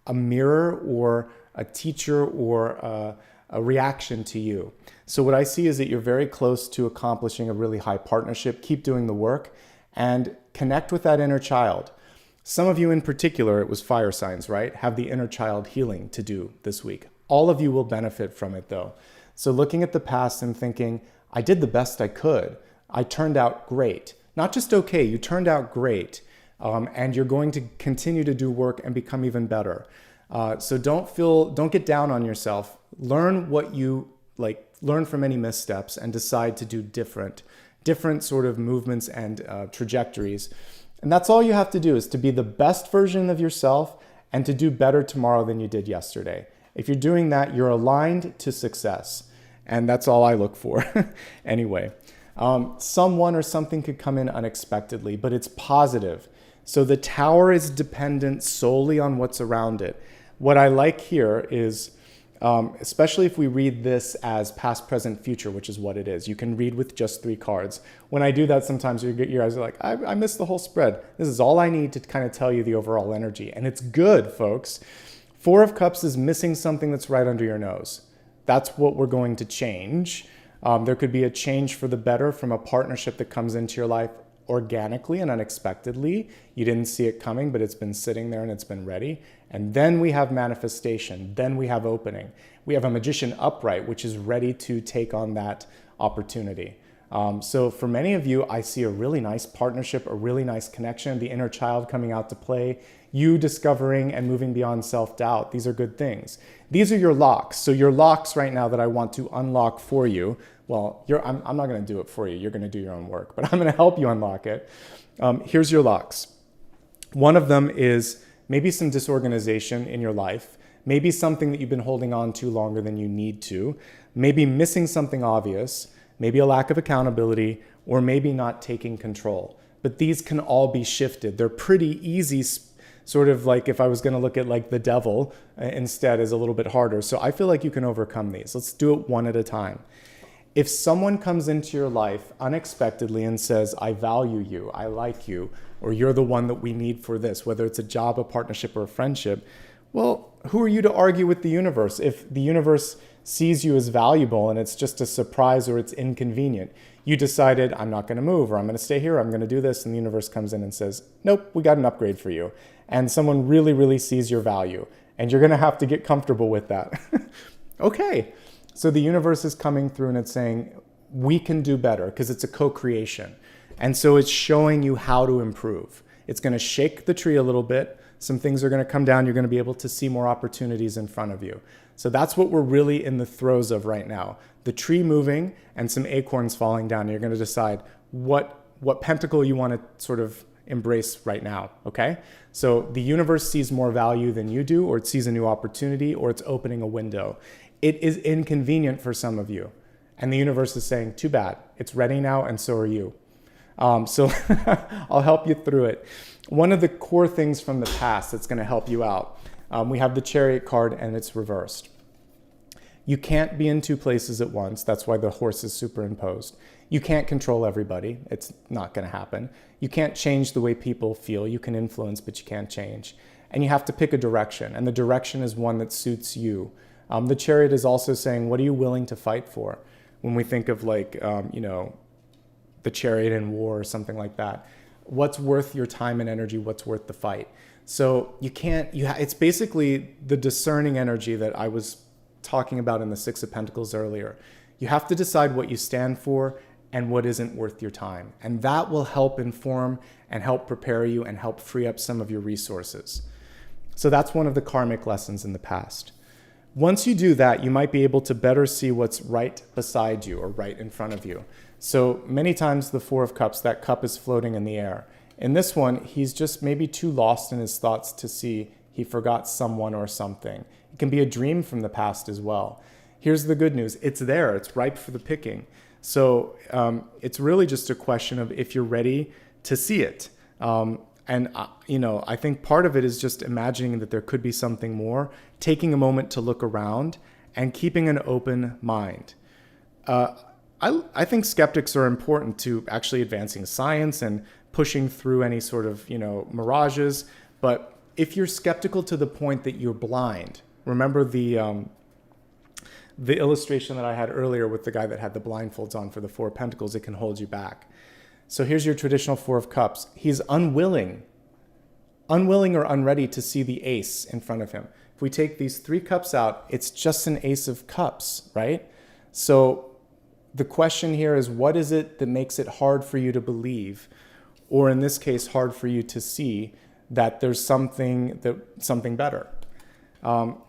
a mirror or a teacher or a reaction to you. So what I see is that you're very close to accomplishing a really high partnership. Keep doing the work. and connect with that inner child. Some of you in particular, it was fire signs, right? Have the inner child healing to do this week. All of you will benefit from it though. So looking at the past and thinking, I did the best I could. I turned out great. Not just okay, you turned out great. And you're going to continue to do work and become even better. So don't get down on yourself. Learn what you like, learn from any missteps and decide to do different sort of movements and trajectories. And that's all you have to do, is to be the best version of yourself and to do better tomorrow than you did yesterday. If you're doing that, you're aligned to success. And that's all I look for. Anyway, someone or something could come in unexpectedly, but it's positive. So the tower is dependent solely on what's around it. What I like here is, especially if we read this as past, present, future, which is what it is. You can read with just 3 cards. When I do that, sometimes your eyes are like, I missed the whole spread. This is all I need to kind of tell you the overall energy. And it's good, folks. 4 of Cups is missing something that's right under your nose. That's what we're going to change. There could be a change for the better from a partnership that comes into your life organically and unexpectedly. You didn't see it coming, but it's been sitting there and it's been ready. And then we have manifestation. Then we have opening. We have a magician upright, which is ready to take on that opportunity. So for many of you, I see a really nice partnership, a really nice connection, the inner child coming out to play, you discovering and moving beyond self-doubt. These are good things. These are your locks. So your locks right now that I want to unlock for you, well, I'm not going to do it for you. You're going to do your own work, but I'm going to help you unlock it. Here's your locks. One of them is maybe some disorganization in your life, maybe something that you've been holding on to longer than you need to, maybe missing something obvious, maybe a lack of accountability, or maybe not taking control. But these can all be shifted. They're pretty easy, sort of like if I was going to look at like the devil instead is a little bit harder. So I feel like you can overcome these. Let's do it one at a time. If someone comes into your life unexpectedly and says, I value you, I like you, or you're the one that we need for this, whether it's a job, a partnership, or a friendship, well, who are you to argue with the universe? If the universe sees you as valuable and it's just a surprise or it's inconvenient, you decided, I'm not going to move, or I'm going to stay here, I'm going to do this, and the universe comes in and says, nope, we got an upgrade for you. And someone really, really sees your value, and you're going to have to get comfortable with that. Okay. So the universe is coming through and it's saying, we can do better, because it's a co-creation. And so it's showing you how to improve. It's going to shake the tree a little bit. Some things are going to come down. You're going to be able to see more opportunities in front of you. So that's what we're really in the throes of right now. The tree moving and some acorns falling down. You're going to decide what pentacle you want to sort of embrace right now, okay? So the universe sees more value than you do, or it sees a new opportunity, or it's opening a window. It is inconvenient for some of you. And the universe is saying, too bad. It's ready now, and so are you. So I'll help you through it. One of the core things from the past that's going to help you out, we have the Chariot card, and it's reversed. You can't be in 2 places at once. That's why the horse is superimposed. You can't control everybody. It's not going to happen. You can't change the way people feel. You can influence, but you can't change. And you have to pick a direction, and the direction is one that suits you. The Chariot is also saying, what are you willing to fight for? When we think of like, the Chariot in war or something like that, what's worth your time and energy? What's worth the fight? So you can't, it's basically the discerning energy that I was talking about in the 6 of Pentacles earlier. You have to decide what you stand for and what isn't worth your time. And that will help inform and help prepare you and help free up some of your resources. So that's one of the karmic lessons in the past. Once you do that, you might be able to better see what's right beside you or right in front of you. So many times the 4 of Cups, that cup is floating in the air. In this one, he's just maybe too lost in his thoughts to see he forgot someone or something. It can be a dream from the past as well. Here's the good news. It's there. It's ripe for the picking. So it's really just a question of if you're ready to see it. I think part of it is just imagining that there could be something more, taking a moment to look around, and keeping an open mind. I think skeptics are important to actually advancing science and pushing through any sort of, mirages. But if you're skeptical to the point that you're blind, remember the illustration that I had earlier with the guy that had the blindfolds on for the 4 of Pentacles, it can hold you back. So here's your traditional Four of Cups. He's unwilling or unready to see the ace in front of him. If we take these 3 cups out, it's just an ace of cups, right? So the question here is, what is it that makes it hard for you to believe, or in this case, hard for you to see that there's something better? Or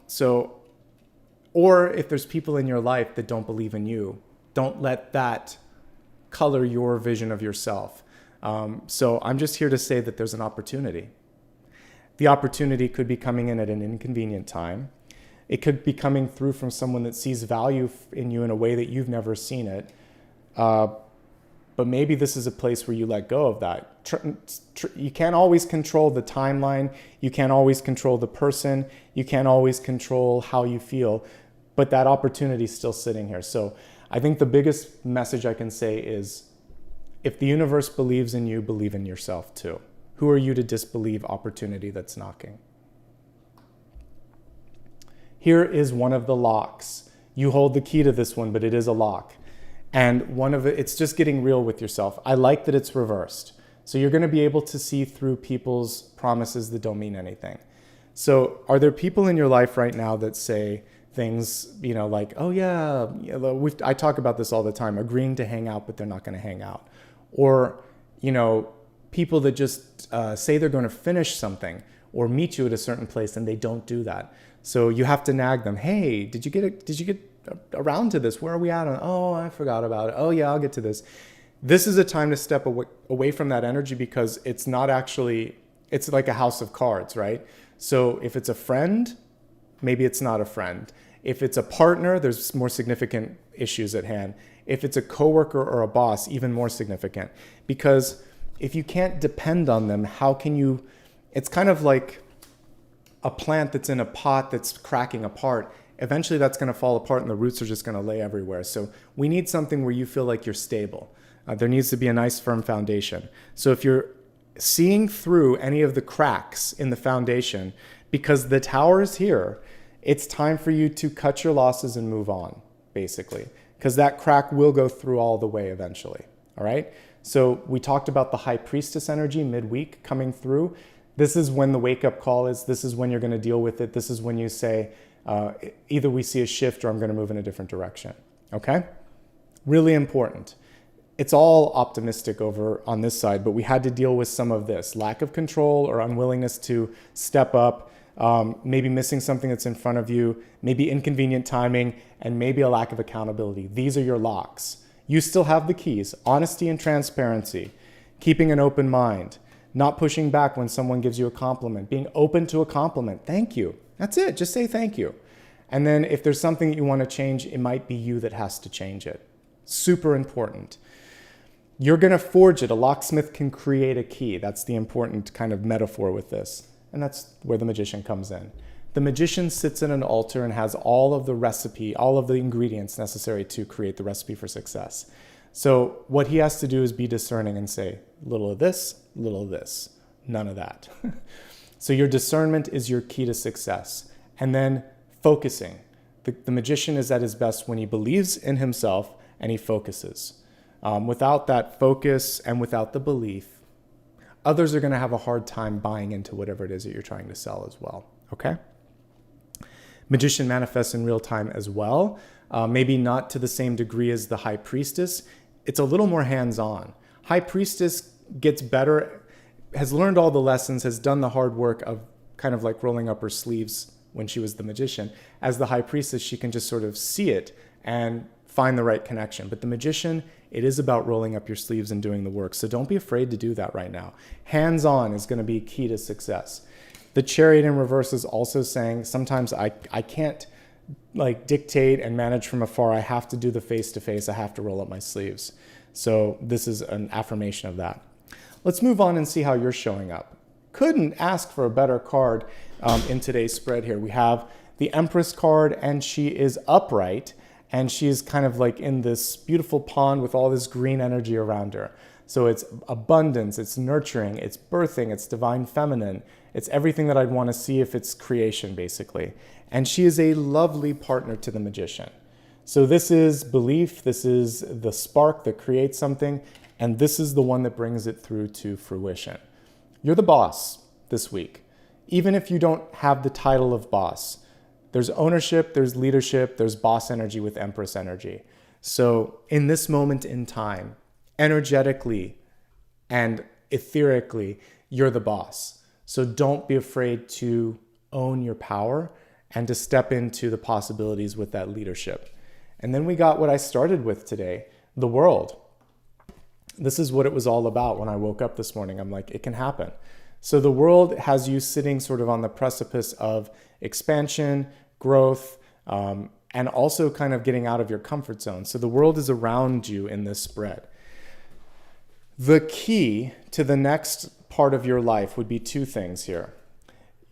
if there's people in your life that don't believe in you, don't let that color your vision of yourself. So I'm just here to say that there's an opportunity. The opportunity could be coming in at an inconvenient time. It could be coming through from someone that sees value in you in a way that you've never seen it. But maybe this is a place where you let go of that. You can't always control the timeline. You can't always control the person. You can't always control how you feel. But that opportunity is still sitting here. So I think the biggest message I can say is, if the universe believes in you, believe in yourself too. Who are you to disbelieve opportunity that's knocking? Here is one of the locks. You hold the key to this one, but it is a lock. And it's just getting real with yourself. I like that it's reversed. So you're going to be able to see through people's promises that don't mean anything. So are there people in your life right now that say things, like, oh yeah, I talk about this all the time, agreeing to hang out, but they're not going to hang out. Or, people that just say they're going to finish something or meet you at a certain place and they don't do that. So you have to nag them. Hey, did you get around to this? Where are we at? Oh, I forgot about it. Oh yeah, I'll get to this. This is a time to step away from that energy, because it's not actually, it's like a house of cards, right? So if it's a friend, maybe it's not a friend. If it's a partner, there's more significant issues at hand. If it's a coworker or a boss, even more significant. Because if you can't depend on them, how can you? It's kind of like a plant that's in a pot that's cracking apart. Eventually that's going to fall apart and the roots are just going to lay everywhere. So we need something where you feel like you're stable. There needs to be a nice firm foundation. So if you're seeing through any of the cracks in the foundation, because the tower is here, it's time for you to cut your losses and move on, basically, because that crack will go through all the way eventually. All right. So we talked about the high priestess energy midweek coming through. This is when the wake up call is. This is when you're going to deal with it. This is when you say, either we see a shift or I'm going to move in a different direction. Okay. Really important. It's all optimistic over on this side, but we had to deal with some of this lack of control or unwillingness to step up, maybe missing something that's in front of you, maybe inconvenient timing, and maybe a lack of accountability. These are your locks. You still have the keys: honesty and transparency, keeping an open mind, not pushing back when someone gives you a compliment, being open to a compliment. Thank you. That's it. Just say thank you. And then if there's something that you want to change, it might be you that has to change it. Super important. You're going to forge it. A locksmith can create a key. That's the important kind of metaphor with this. And that's where the magician comes in. The magician sits in an altar and has all of the recipe, all of the ingredients necessary to create the recipe for success. So what he has to do is be discerning and say, little of this, none of that. So your discernment is your key to success. And then focusing. The magician is at his best when he believes in himself and he focuses. Without that focus and without the belief, others are going to have a hard time buying into whatever it is that you're trying to sell as well. Okay? Magician manifests in real time as well. Maybe not to the same degree as the high priestess. It's a little more hands-on. High priestess gets better, has learned all the lessons, has done the hard work of kind of like rolling up her sleeves when she was the magician. As the high priestess, she can just sort of see it and find the right connection. But the magician, it is about rolling up your sleeves and doing the work. So don't be afraid to do that right now. Hands-on is going to be key to success. The Chariot in reverse is also saying, sometimes I can't like dictate and manage from afar. I have to do the face-to-face. I have to roll up my sleeves. So this is an affirmation of that. Let's move on and see how you're showing up. Couldn't ask for a better card in today's spread here. We have the Empress card, and she is upright, and she's kind of like in this beautiful pond with all this green energy around her. So it's abundance, it's nurturing, it's birthing, it's divine feminine. It's everything that I'd want to see if it's creation, basically. And she is a lovely partner to the magician. So this is belief, this is the spark that creates something, And this is the one that brings it through to fruition. You're the boss this week. Even if you don't have the title of boss, there's ownership, there's leadership, there's boss energy with Empress energy. So in this moment in time, energetically and etherically, you're the boss. So don't be afraid to own your power and to step into the possibilities with that leadership. And then we got what I started with today, the world. This is what it was all about when I woke up this morning. I'm like, it can happen. So the world has you sitting sort of on the precipice of expansion, growth, and also kind of getting out of your comfort zone. So the world is around you in this spread. The key to the next part of your life would be two things here.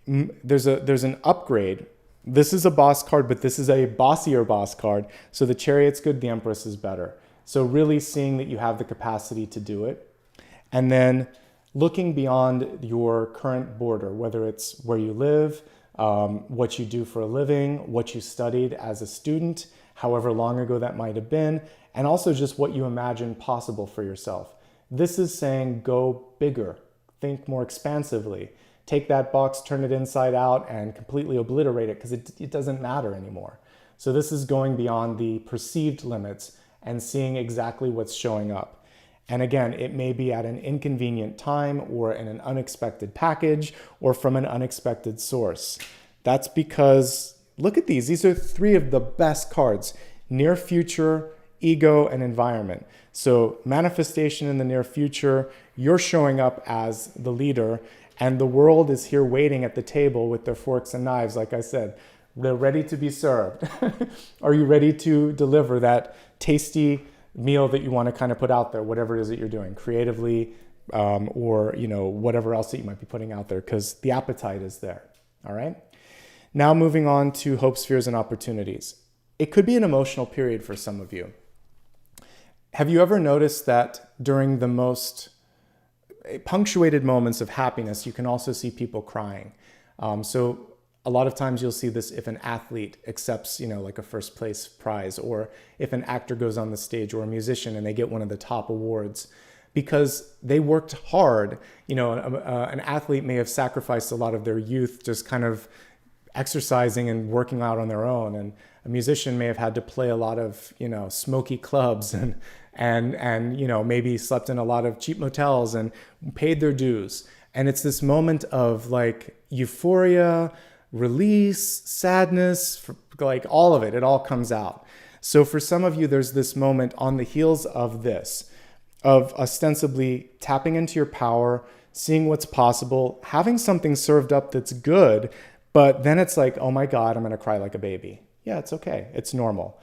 There's an upgrade. This is a boss card, but this is a bossier boss card. So the Chariot's good, the Empress is better. So really seeing that you have the capacity to do it. And then looking beyond your current border, whether it's where you live, what you do for a living, what you studied as a student, however long ago that might have been, and also just what you imagine possible for yourself. This is saying go bigger, think more expansively. Take that box, turn it inside out, and completely obliterate it because it doesn't matter anymore. So this is going beyond the perceived limits and seeing exactly what's showing up. And again, it may be at an inconvenient time or in an unexpected package or from an unexpected source. That's because, look at these. These are three of the best cards: near future, ego, and environment. So manifestation in the near future, you're showing up as the leader, and the world is here waiting at the table with their forks and knives. Like I said, they're ready to be served. Are you ready to deliver that tasty meal that you want to kind of put out there, whatever it is that you're doing creatively, or whatever else that you might be putting out there, because the appetite is there. All right. Now moving on to hopes, fears, and opportunities. It could be an emotional period for some of you. Have you ever noticed that during the most punctuated moments of happiness, you can also see people crying? So a lot of times you'll see this if an athlete accepts, like a first place prize, or if an actor goes on the stage, or a musician and they get one of the top awards because they worked hard. An athlete may have sacrificed a lot of their youth just kind of exercising and working out on their own. And a musician may have had to play a lot of, smoky clubs and maybe slept in a lot of cheap motels and paid their dues. And it's this moment of like euphoria, release, sadness, like all of it, it all comes out. So for some of you, there's this moment on the heels of this, of ostensibly tapping into your power, seeing what's possible, having something served up that's good, but then it's like, oh my God, I'm going to cry like a baby. Yeah, it's okay. It's normal.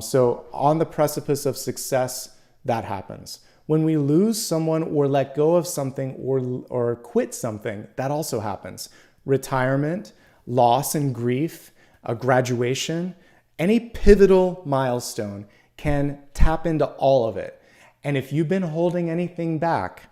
So on the precipice of success, that happens. When we lose someone or let go of something or quit something, that also happens. Retirement, loss and grief, a graduation, any pivotal milestone can tap into all of it. And if you've been holding anything back,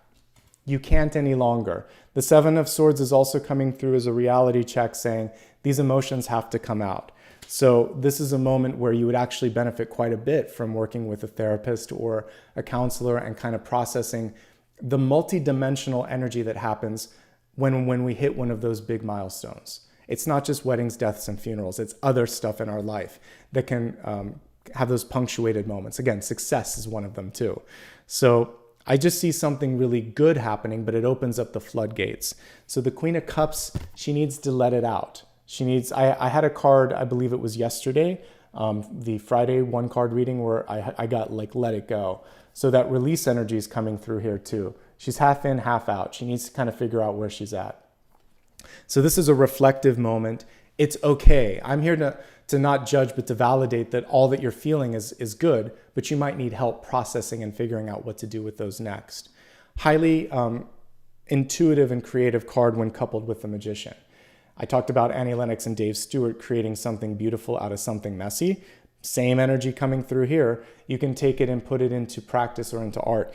you can't any longer. The Seven of Swords is also coming through as a reality check saying these emotions have to come out. So this is a moment where you would actually benefit quite a bit from working with a therapist or a counselor and kind of processing the multidimensional energy that happens when we hit one of those big milestones. It's not just weddings, deaths, and funerals. It's other stuff in our life that can have those punctuated moments. Again, success is one of them too. So I just see something really good happening, but it opens up the floodgates. So the Queen of Cups, she needs to let it out. I had a card, I believe it was yesterday, the Friday one card reading where I got like, let it go. So that release energy is coming through here too. She's half in, half out. She needs to kind of figure out where she's at. So this is a reflective moment. It's okay. I'm here to not judge, but to validate that all that you're feeling is good, but you might need help processing and figuring out what to do with those next. Highly intuitive and creative card when coupled with the Magician. I talked about Annie Lennox and Dave Stewart creating something beautiful out of something messy. Same energy coming through here. You can take it and put it into practice or into art.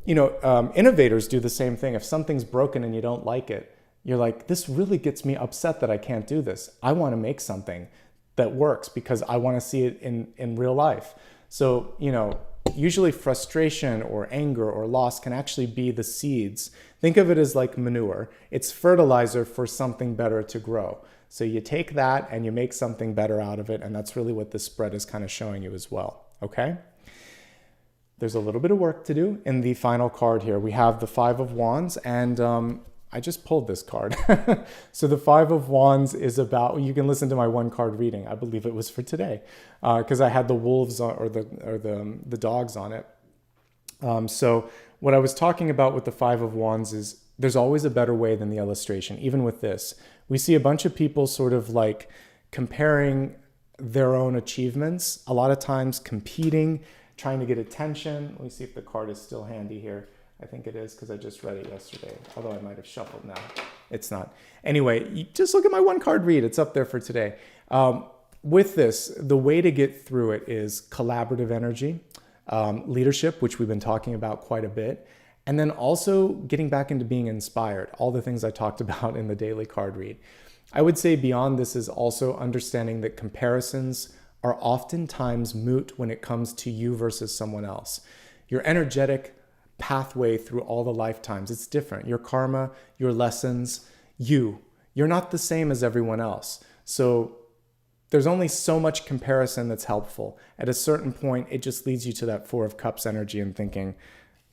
Innovators do the same thing. If something's broken and you don't like it, you're like, this really gets me upset that I can't do this. I want to make something that works because I want to see it in real life. So, usually frustration or anger or loss can actually be the seeds. Think of it as like manure. It's fertilizer for something better to grow. So you take that and you make something better out of it, and that's really what this spread is kind of showing you as well, okay? There's a little bit of work to do in the final card here. We have the Five of Wands, and I just pulled this card. So the Five of Wands is about, you can listen to my one card reading. I believe it was for today, because I had the wolves or the dogs on it. So what I was talking about with the Five of Wands is there's always a better way than the illustration. Even with this, we see a bunch of people sort of like comparing their own achievements, a lot of times competing, trying to get attention. Let me see if the card is still handy here. I think it is because I just read it yesterday, although I might have shuffled now. It's not. Anyway, you just look at my one card read. It's up there for today. With this, the way to get through it is collaborative energy, leadership, which we've been talking about quite a bit, and then also getting back into being inspired, all the things I talked about in the daily card read. I would say beyond this is also understanding that comparisons are oftentimes moot when it comes to you versus someone else. Your energetic pathway through all the lifetimes, it's different. Your karma, your lessons, you're not the same as everyone else. So there's only so much comparison that's helpful. At a certain point, it just leads you to that Four of Cups energy and thinking,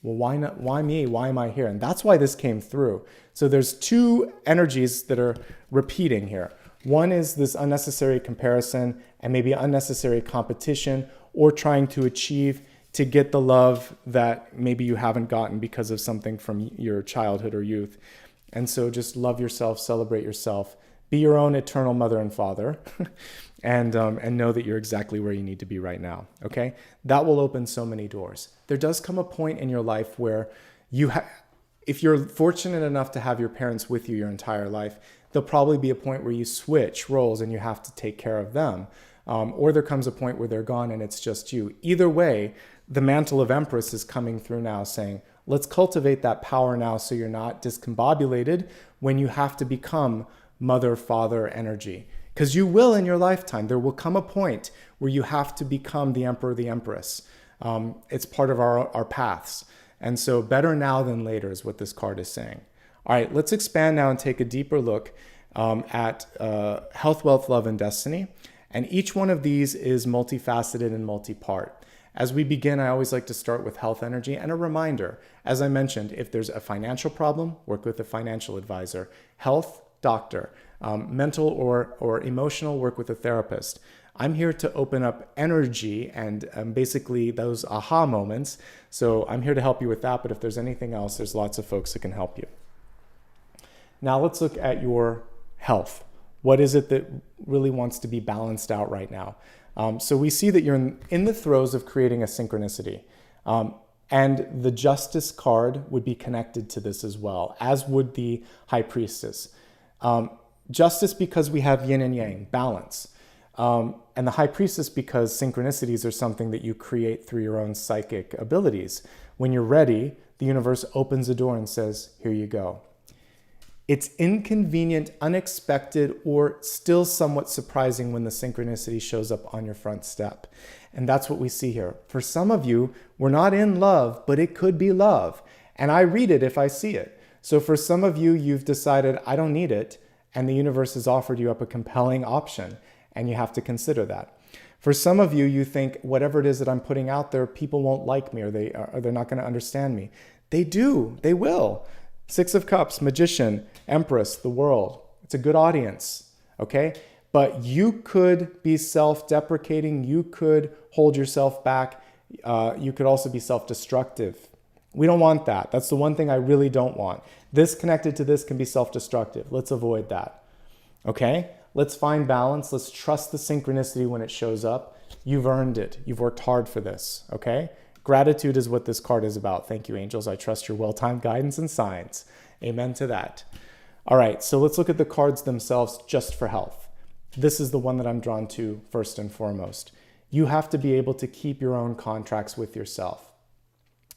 well, why not? Why me? Why am I here? And that's why this came through. So there's two energies that are repeating here. One is this unnecessary comparison and maybe unnecessary competition, or trying to achieve to get the love that maybe you haven't gotten because of something from your childhood or youth. And so just love yourself, celebrate yourself, be your own eternal mother and father, and know that you're exactly where you need to be right now, okay? That will open so many doors. There does come a point in your life where if you're fortunate enough to have your parents with you your entire life, there'll probably be a point where you switch roles and you have to take care of them. Or there comes a point where they're gone and it's just you. Either way, the mantle of Empress is coming through now saying, let's cultivate that power now so you're not discombobulated when you have to become mother, father energy. Because you will in your lifetime. There will come a point where you have to become the emperor, the empress. It's part of our paths. And so better now than later is what this card is saying. All right, let's expand now and take a deeper look at health, wealth, love, and destiny. And each one of these is multifaceted and multi-part. As we begin, I always like to start with health energy and a reminder. As I mentioned, if there's a financial problem, work with a financial advisor. Health, doctor. Mental or emotional, work with a therapist. I'm here to open up energy and basically those aha moments. So I'm here to help you with that. But if there's anything else, there's lots of folks that can help you. Now let's look at your health. What is it that really wants to be balanced out right now? So we see that you're in the throes of creating a synchronicity. And the Justice card would be connected to this as well, as would the High Priestess. Justice because we have yin and yang, balance. And the High Priestess because synchronicities are something that you create through your own psychic abilities. When you're ready, the universe opens a door and says, here you go. It's inconvenient, unexpected, or still somewhat surprising when the synchronicity shows up on your front step. And that's what we see here. For some of you, we're not in love, but it could be love. And I read it if I see it. So for some of you, you've decided, I don't need it, and the universe has offered you up a compelling option, and you have to consider that. For some of you, you think, whatever it is that I'm putting out there, people won't like me, or they're not going to understand me. They do. They will. Six of Cups, Magician, Empress, the World. It's a good audience, okay? But you could be self-deprecating. You could hold yourself back. You could also be self-destructive. We don't want that. That's the one thing I really don't want. This connected to this can be self-destructive. Let's avoid that, okay? Let's find balance. Let's trust the synchronicity when it shows up. You've earned it. You've worked hard for this, okay? Gratitude is what this card is about. Thank you, angels. I trust your well-timed guidance and signs. Amen to that. All right, so let's look at the cards themselves just for health. This is the one that I'm drawn to first and foremost. You have to be able to keep your own contracts with yourself.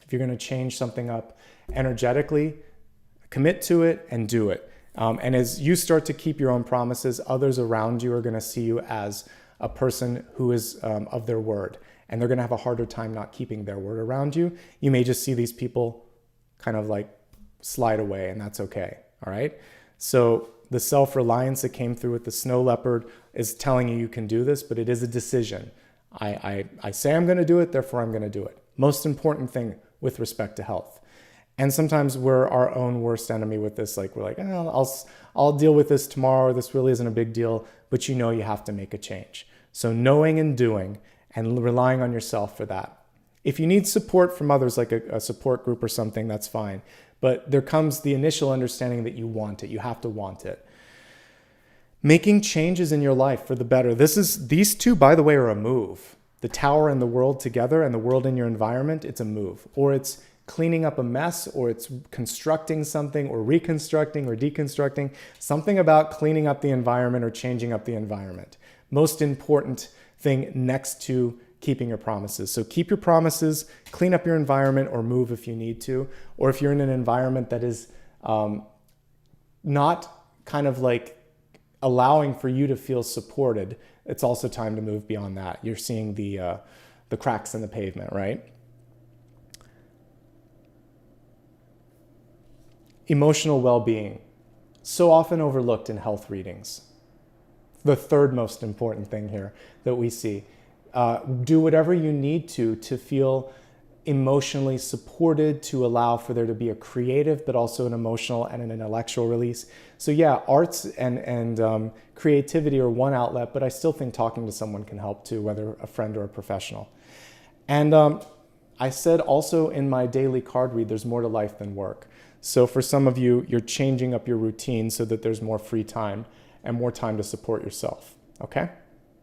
If you're going to change something up energetically, commit to it and do it. And as you start to keep your own promises, others around you are going to see you as a person who is of their word. and they're going to have a harder time not keeping their word around you. You may just see these people kind of like slide away, and that's okay. All right. So the self-reliance that came through with the snow leopard is telling you can do this, but it is a decision. I say I'm going to do it, therefore I'm going to do it. Most important thing with respect to health. And sometimes we're our own worst enemy with this. Like we're like, oh, I'll deal with this tomorrow. This really isn't a big deal, but you know you have to make a change. So knowing and doing and relying on yourself for that. If you need support from others, like a support group or something, that's fine. But there comes the initial understanding that you want it. You have to want it. Making changes in your life for the better. These two, by the way, are a move. The tower and the world together and the world in your environment, it's a move. Or it's cleaning up a mess, or it's constructing something, or reconstructing or deconstructing. Something about cleaning up the environment or changing up the environment. Most important thing next to keeping your promises. So keep your promises, clean up your environment, or move if you need to. Or if you're in an environment that is not kind of like allowing for you to feel supported, it's also time to move beyond that. You're seeing the cracks in the pavement, right? Emotional well-being, so often overlooked in health readings. The third most important thing here that we see. Do whatever you need to feel emotionally supported, to allow for there to be a creative, but also an emotional and an intellectual release. So yeah, arts and creativity are one outlet, but I still think talking to someone can help too, whether a friend or a professional. And I said also in my daily card read, there's more to life than work. So for some of you, you're changing up your routine so that there's more free time and more time to support yourself, okay?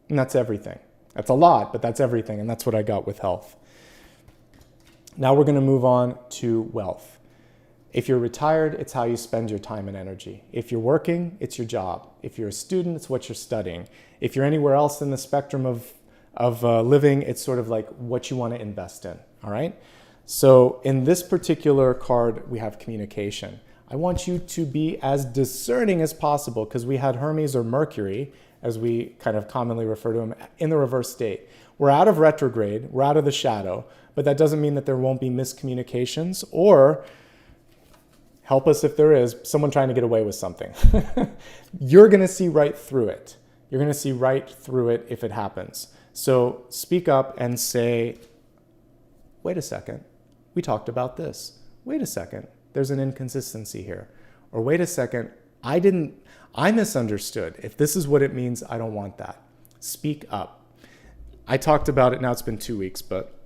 And that's everything. That's a lot, but that's everything, and that's what I got with health. Now we're gonna move on to wealth. If you're retired, it's how you spend your time and energy. If you're working, it's your job. If you're a student, it's what you're studying. If you're anywhere else in the spectrum of living, it's sort of like what you wanna invest in, all right? So in this particular card, we have communication. I want you to be as discerning as possible, because we had Hermes, or Mercury, as we kind of commonly refer to him, in the reverse state. We're out of retrograde, we're out of the shadow, but that doesn't mean that there won't be miscommunications, or help us if there is, someone trying to get away with something. You're gonna see right through it. You're gonna see right through it if it happens. So speak up and say, wait a second, we talked about this. Wait a second, there's an inconsistency here. Or wait a second, I misunderstood. If this is what it means, I don't want that. Speak up. I talked about it, now it's been 2 weeks, but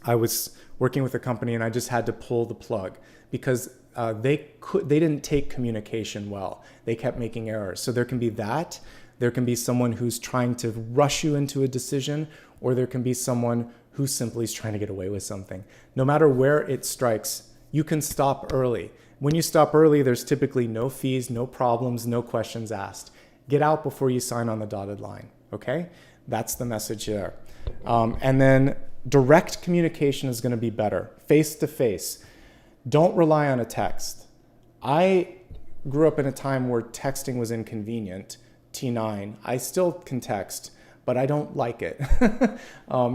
I was working with a company and I just had to pull the plug because they didn't take communication well. They kept making errors. So there can be that. There can be someone who's trying to rush you into a decision, or there can be someone who simply is trying to get away with something. No matter where it strikes, you can stop early. When you stop early, there's typically no fees, no problems, no questions asked. Get out before you sign on the dotted line, okay? That's the message there. And then direct communication is gonna be better, face-to-face. Don't rely on a text. I grew up in a time where texting was inconvenient, T9. I still can text, but I don't like it.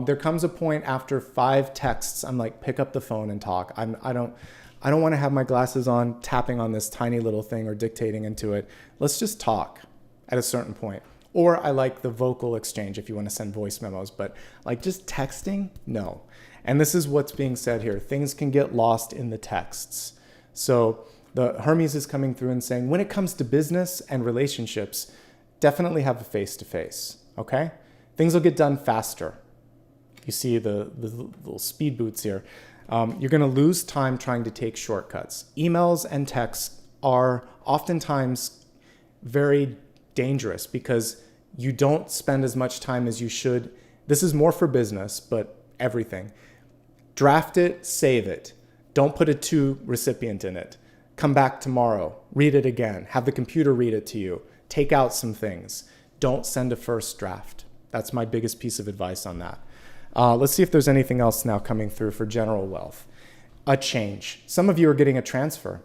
There comes a point after 5 texts, I'm like, pick up the phone and talk. I don't want to have my glasses on, tapping on this tiny little thing or dictating into it. Let's just talk at a certain point. Or I like the vocal exchange if you want to send voice memos, but like just texting, no. And this is what's being said here. Things can get lost in the texts. So the Hermes is coming through and saying, when it comes to business and relationships, definitely have a face-to-face, okay? Things will get done faster. You see the little speed boots here. You're gonna lose time trying to take shortcuts. Emails and texts are oftentimes very dangerous because you don't spend as much time as you should. This is more for business, but everything. Draft it, save it. Don't put a to recipient in it. Come back tomorrow, read it again, have the computer read it to you, take out some things. Don't send a first draft. That's my biggest piece of advice on that. Let's see if there's anything else now coming through for general wealth. A change. Some of you are getting a transfer.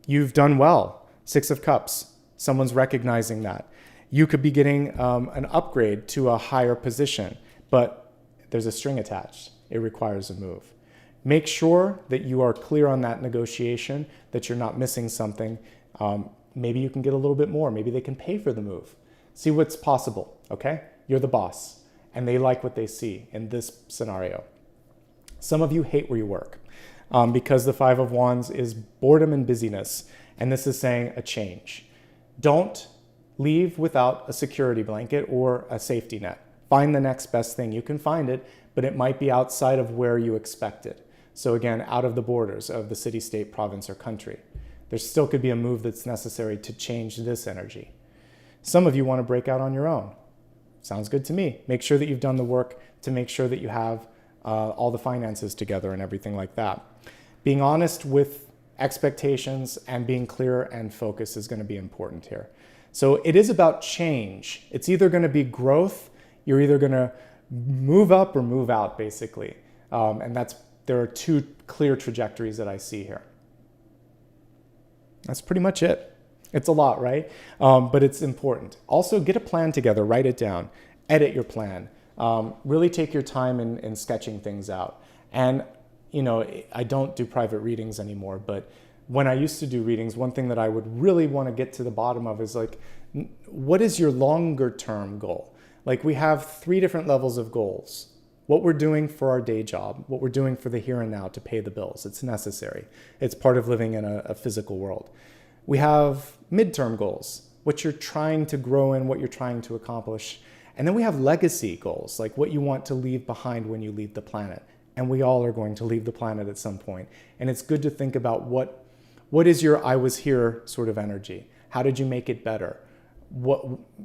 You've done well. 6 of Cups. Someone's recognizing that. You could be getting an upgrade to a higher position, but there's a string attached. It requires a move. Make sure that you are clear on that negotiation, that you're not missing something. Maybe you can get a little bit more. Maybe they can pay for the move. See what's possible, okay? You're the boss, and they like what they see in this scenario. Some of you hate where you work because the Five of Wands is boredom and busyness, and this is saying a change. Don't leave without a security blanket or a safety net. Find the next best thing. You can find it, but it might be outside of where you expect it. So again, out of the borders of the city, state, province, or country. There still could be a move that's necessary to change this energy. Some of you want to break out on your own. Sounds good to me. Make sure that you've done the work to make sure that you have all the finances together and everything like that. Being honest with expectations and being clear and focused is going to be important here. So it is about change. It's either going to be growth, you're either going to move up or move out, basically. There are two clear trajectories that I see here. That's pretty much it. It's a lot, right? But it's important. Also, get a plan together, write it down, edit your plan. Really take your time in sketching things out. And, you know, I don't do private readings anymore, but when I used to do readings, one thing that I would really want to get to the bottom of is like, what is your longer term goal? Like, we have 3 different levels of goals. What we're doing for our day job, what we're doing for the here and now to pay the bills. It's necessary. It's part of living in a physical world. We have midterm goals, what you're trying to grow in, what you're trying to accomplish. And then we have legacy goals, like what you want to leave behind when you leave the planet. And we all are going to leave the planet at some point. And it's good to think about what is your I was here sort of energy? How did you make it better?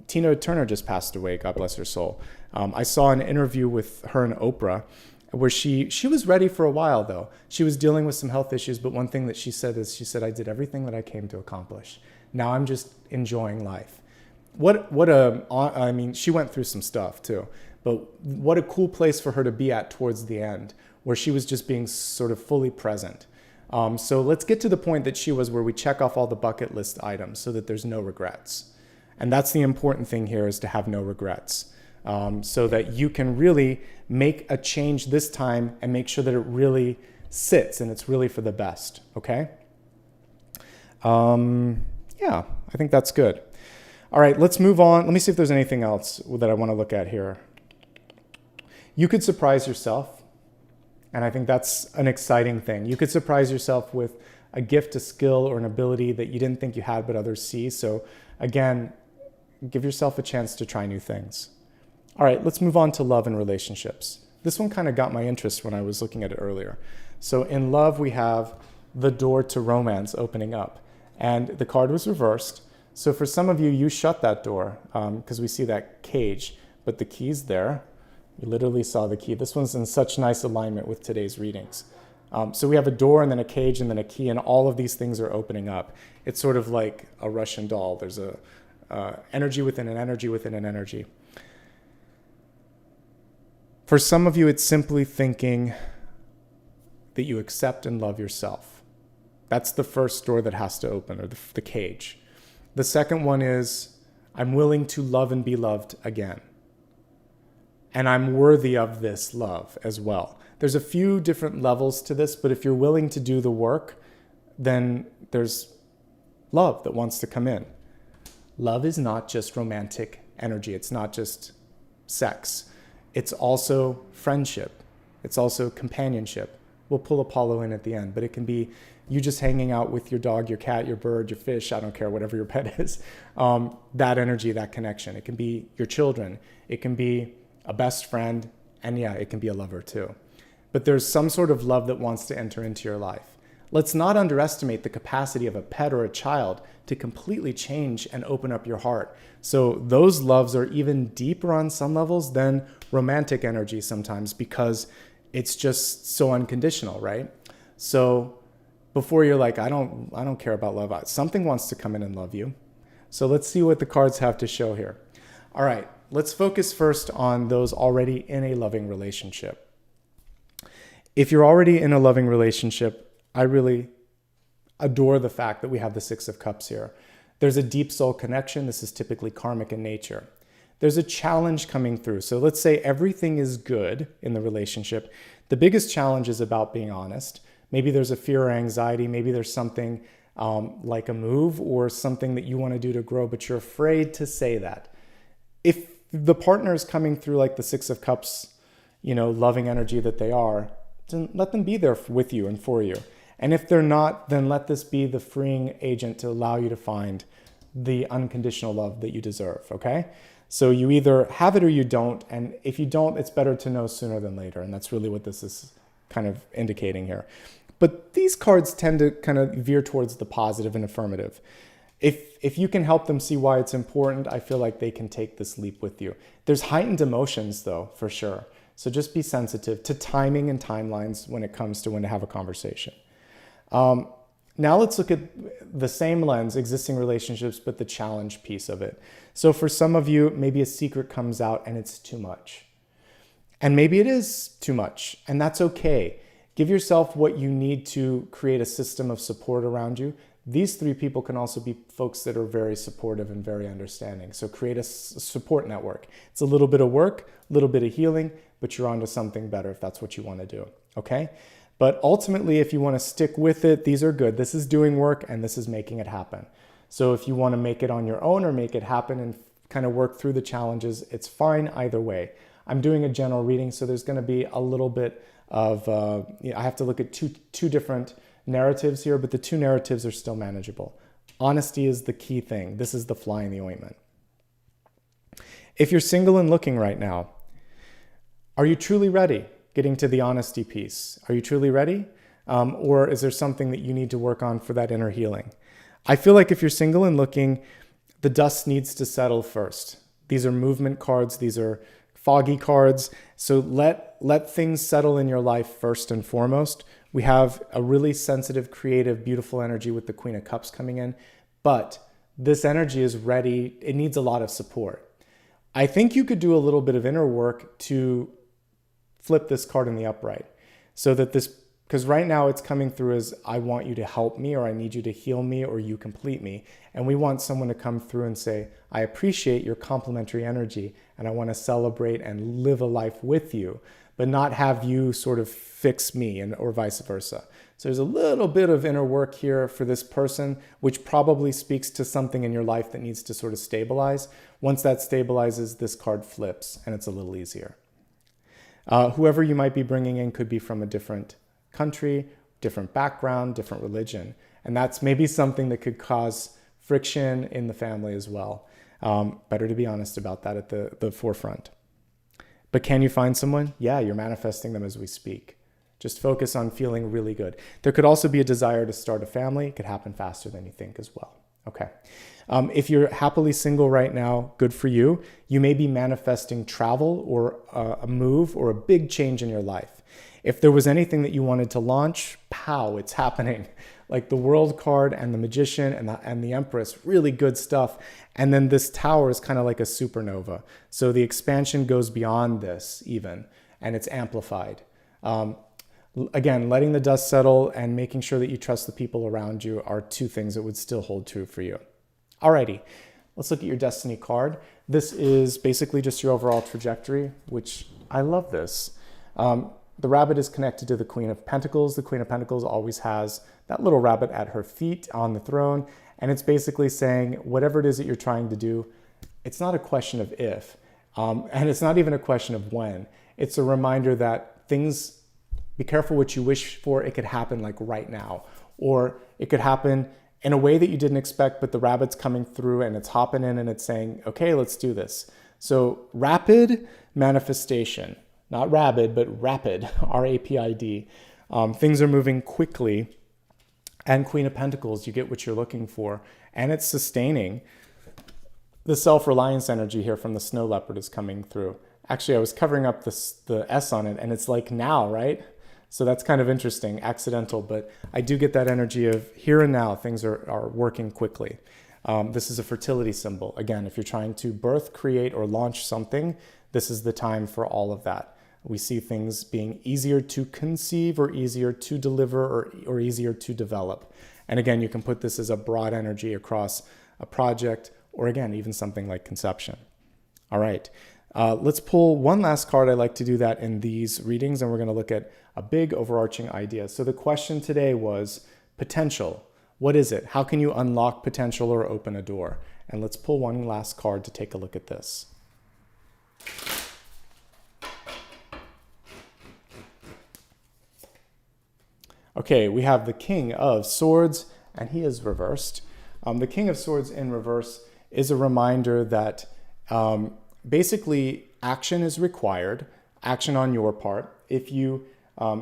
Tina Turner just passed away, God bless her soul. I saw an interview with her and Oprah where she was ready for a while, though. She was dealing with some health issues, but one thing that she said is, I did everything that I came to accomplish. Now I'm just enjoying life. I mean, she went through some stuff too, but what a cool place for her to be at towards the end, where she was just being sort of fully present. So let's get to the point that she was, where we check off all the bucket list items so that there's no regrets. And that's the important thing here, is to have no regrets. So that you can really make a change this time and make sure that it really sits and it's really for the best, okay? Yeah, I think that's good. All right, let's move on. Let me see if there's anything else that I want to look at here. You could surprise yourself, and I think that's an exciting thing. You could surprise yourself with a gift, a skill, or an ability that you didn't think you had but others see. So again, give yourself a chance to try new things. All right, let's move on to love and relationships. This one kind of got my interest when I was looking at it earlier. So in love, we have the door to romance opening up, and the card was reversed. So for some of you, you shut that door because we see that cage, but the key's there. You literally saw the key. This one's in such nice alignment with today's readings. So we have a door and then a cage and then a key, and all of these things are opening up. It's sort of like a Russian doll. There's a energy within an energy within an energy. For some of you, it's simply thinking that you accept and love yourself. That's the first door that has to open, or the cage. The second one is, I'm willing to love and be loved again. And I'm worthy of this love as well. There's a few different levels to this, but if you're willing to do the work, then there's love that wants to come in. Love is not just romantic energy. It's not just sex. It's also friendship. It's also companionship. We'll pull Apollo in at the end, but it can be you just hanging out with your dog, your cat, your bird, your fish, I don't care, whatever your pet is. That energy, that connection. It can be your children. It can be a best friend, and yeah, it can be a lover too. But there's some sort of love that wants to enter into your life. Let's not underestimate the capacity of a pet or a child to completely change and open up your heart. So those loves are even deeper on some levels than romantic energy sometimes, because it's just so unconditional, right? So before you're like, I don't care about love, something wants to come in and love you. So let's see what the cards have to show here. All right, let's focus first on those already in a loving relationship. If you're already in a loving relationship, I really adore the fact that we have the Six of Cups here. There's a deep soul connection. This is typically karmic in nature. There's a challenge coming through. So let's say everything is good in the relationship. The biggest challenge is about being honest. Maybe there's a fear or anxiety. Maybe there's something like a move or something that you want to do to grow, but you're afraid to say that. If the partner is coming through like the Six of Cups, loving energy that they are, then let them be there with you and for you. And if they're not, then let this be the freeing agent to allow you to find the unconditional love that you deserve, okay? So you either have it or you don't. And if you don't, it's better to know sooner than later. And that's really what this is kind of indicating here. But these cards tend to kind of veer towards the positive and affirmative. If you can help them see why it's important, I feel like they can take this leap with you. There's heightened emotions though, for sure. So just be sensitive to timing and timelines when it comes to when to have a conversation. Now let's look at the same lens, existing relationships, but the challenge piece of it. So for some of you, maybe a secret comes out and it's too much. And maybe it is too much, and that's okay. Give yourself what you need to create a system of support around you. These three people can also be folks that are very supportive and very understanding. So create a support network. It's a little bit of work, a little bit of healing, but you're onto something better if that's what you want to do, okay? But ultimately, if you want to stick with it, these are good. This is doing work and this is making it happen. So if you want to make it on your own or make it happen and kind of work through the challenges, it's fine either way. I'm doing a general reading, so there's going to be a little bit of, I have to look at two different narratives here, but the two narratives are still manageable. Honesty is the key thing. This is the fly in the ointment. If you're single and looking right now, are you truly ready? Getting to the honesty piece. Are you truly ready? Or is there something that you need to work on for that inner healing? I feel like if you're single and looking, the dust needs to settle first. These are movement cards. These are foggy cards. So let things settle in your life first and foremost. We have a really sensitive, creative, beautiful energy with the Queen of Cups coming in, but this energy is ready. It needs a lot of support. I think you could do a little bit of inner work to flip this card in the upright so that because right now it's coming through as I want you to help me, or I need you to heal me, or you complete me. And we want someone to come through and say, I appreciate your complementary energy and I want to celebrate and live a life with you, but not have you sort of fix me or vice versa. So there's a little bit of inner work here for this person, which probably speaks to something in your life that needs to sort of stabilize. Once that stabilizes, this card flips and it's a little easier. Whoever you might be bringing in could be from a different country, different background, different religion. And that's maybe something that could cause friction in the family as well. Better to be honest about that at the forefront. But can you find someone? Yeah, you're manifesting them as we speak. Just focus on feeling really good. There could also be a desire to start a family. It could happen faster than you think as well. Okay. If you're happily single right now, good for you. You may be manifesting travel or a move or a big change in your life. If there was anything that you wanted to launch, pow, it's happening. Like the World card and the Magician and the Empress, really good stuff. And then this Tower is kind of like a supernova. So the expansion goes beyond this even, and it's amplified. Again, letting the dust settle and making sure that you trust the people around you are two things that would still hold true for you. Alrighty, let's look at your destiny card. This is basically just your overall trajectory, which I love this. The rabbit is connected to the Queen of Pentacles. The Queen of Pentacles always has that little rabbit at her feet on the throne. And it's basically saying, whatever it is that you're trying to do, it's not a question of if, and it's not even a question of when. It's a reminder that things, be careful what you wish for. It could happen like right now, or it could happen in a way that you didn't expect, but the rabbit's coming through and it's hopping in and it's saying, okay, let's do this. So rapid manifestation, not rabid, but rapid, R-A-P-I-D. Things are moving quickly. And Queen of Pentacles, you get what you're looking for. And it's sustaining. The self-reliance energy here from the snow leopard is coming through. Actually, I was covering up the S on it, and it's like now, right? So that's kind of interesting, accidental, but I do get that energy of here and now, things are working quickly. This is a fertility symbol. Again, if you're trying to birth, create, or launch something, this is the time for all of that. We see things being easier to conceive or easier to deliver or easier to develop. And again, you can put this as a broad energy across a project or again, even something like conception. All right. Let's pull one last card. I like to do that in these readings, and we're going to look at a big overarching idea. So the question today was potential. What is it? How can you unlock potential or open a door? And let's pull one last card to take a look at this. Okay, we have the King of Swords, and he is reversed. The King of Swords in reverse is a reminder that basically action is required, action on your part. If you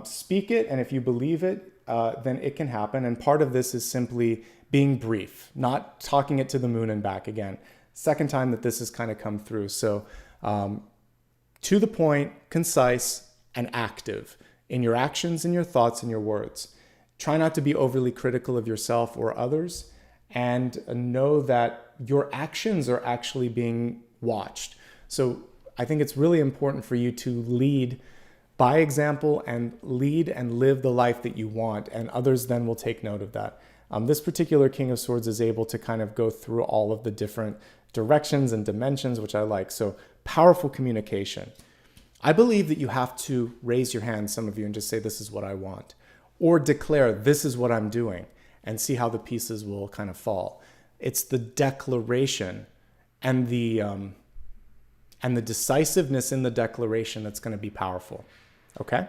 speak it and if you believe it, then it can happen. And part of this is simply being brief, not talking it to the moon and back again. Second time that this has kind of come through. So to the point, concise, and active in your actions, in your thoughts, and your words. Try not to be overly critical of yourself or others, and know that your actions are actually being watched. So I think it's really important for you to lead by example and lead and live the life that you want, and others then will take note of that. This particular King of Swords is able to kind of go through all of the different directions and dimensions, which I like. So powerful communication. I believe that you have to raise your hand, some of you, and just say, this is what I want, or declare, this is what I'm doing, and see how the pieces will kind of fall. It's the declaration and the decisiveness in the declaration that's going to be powerful. Okay?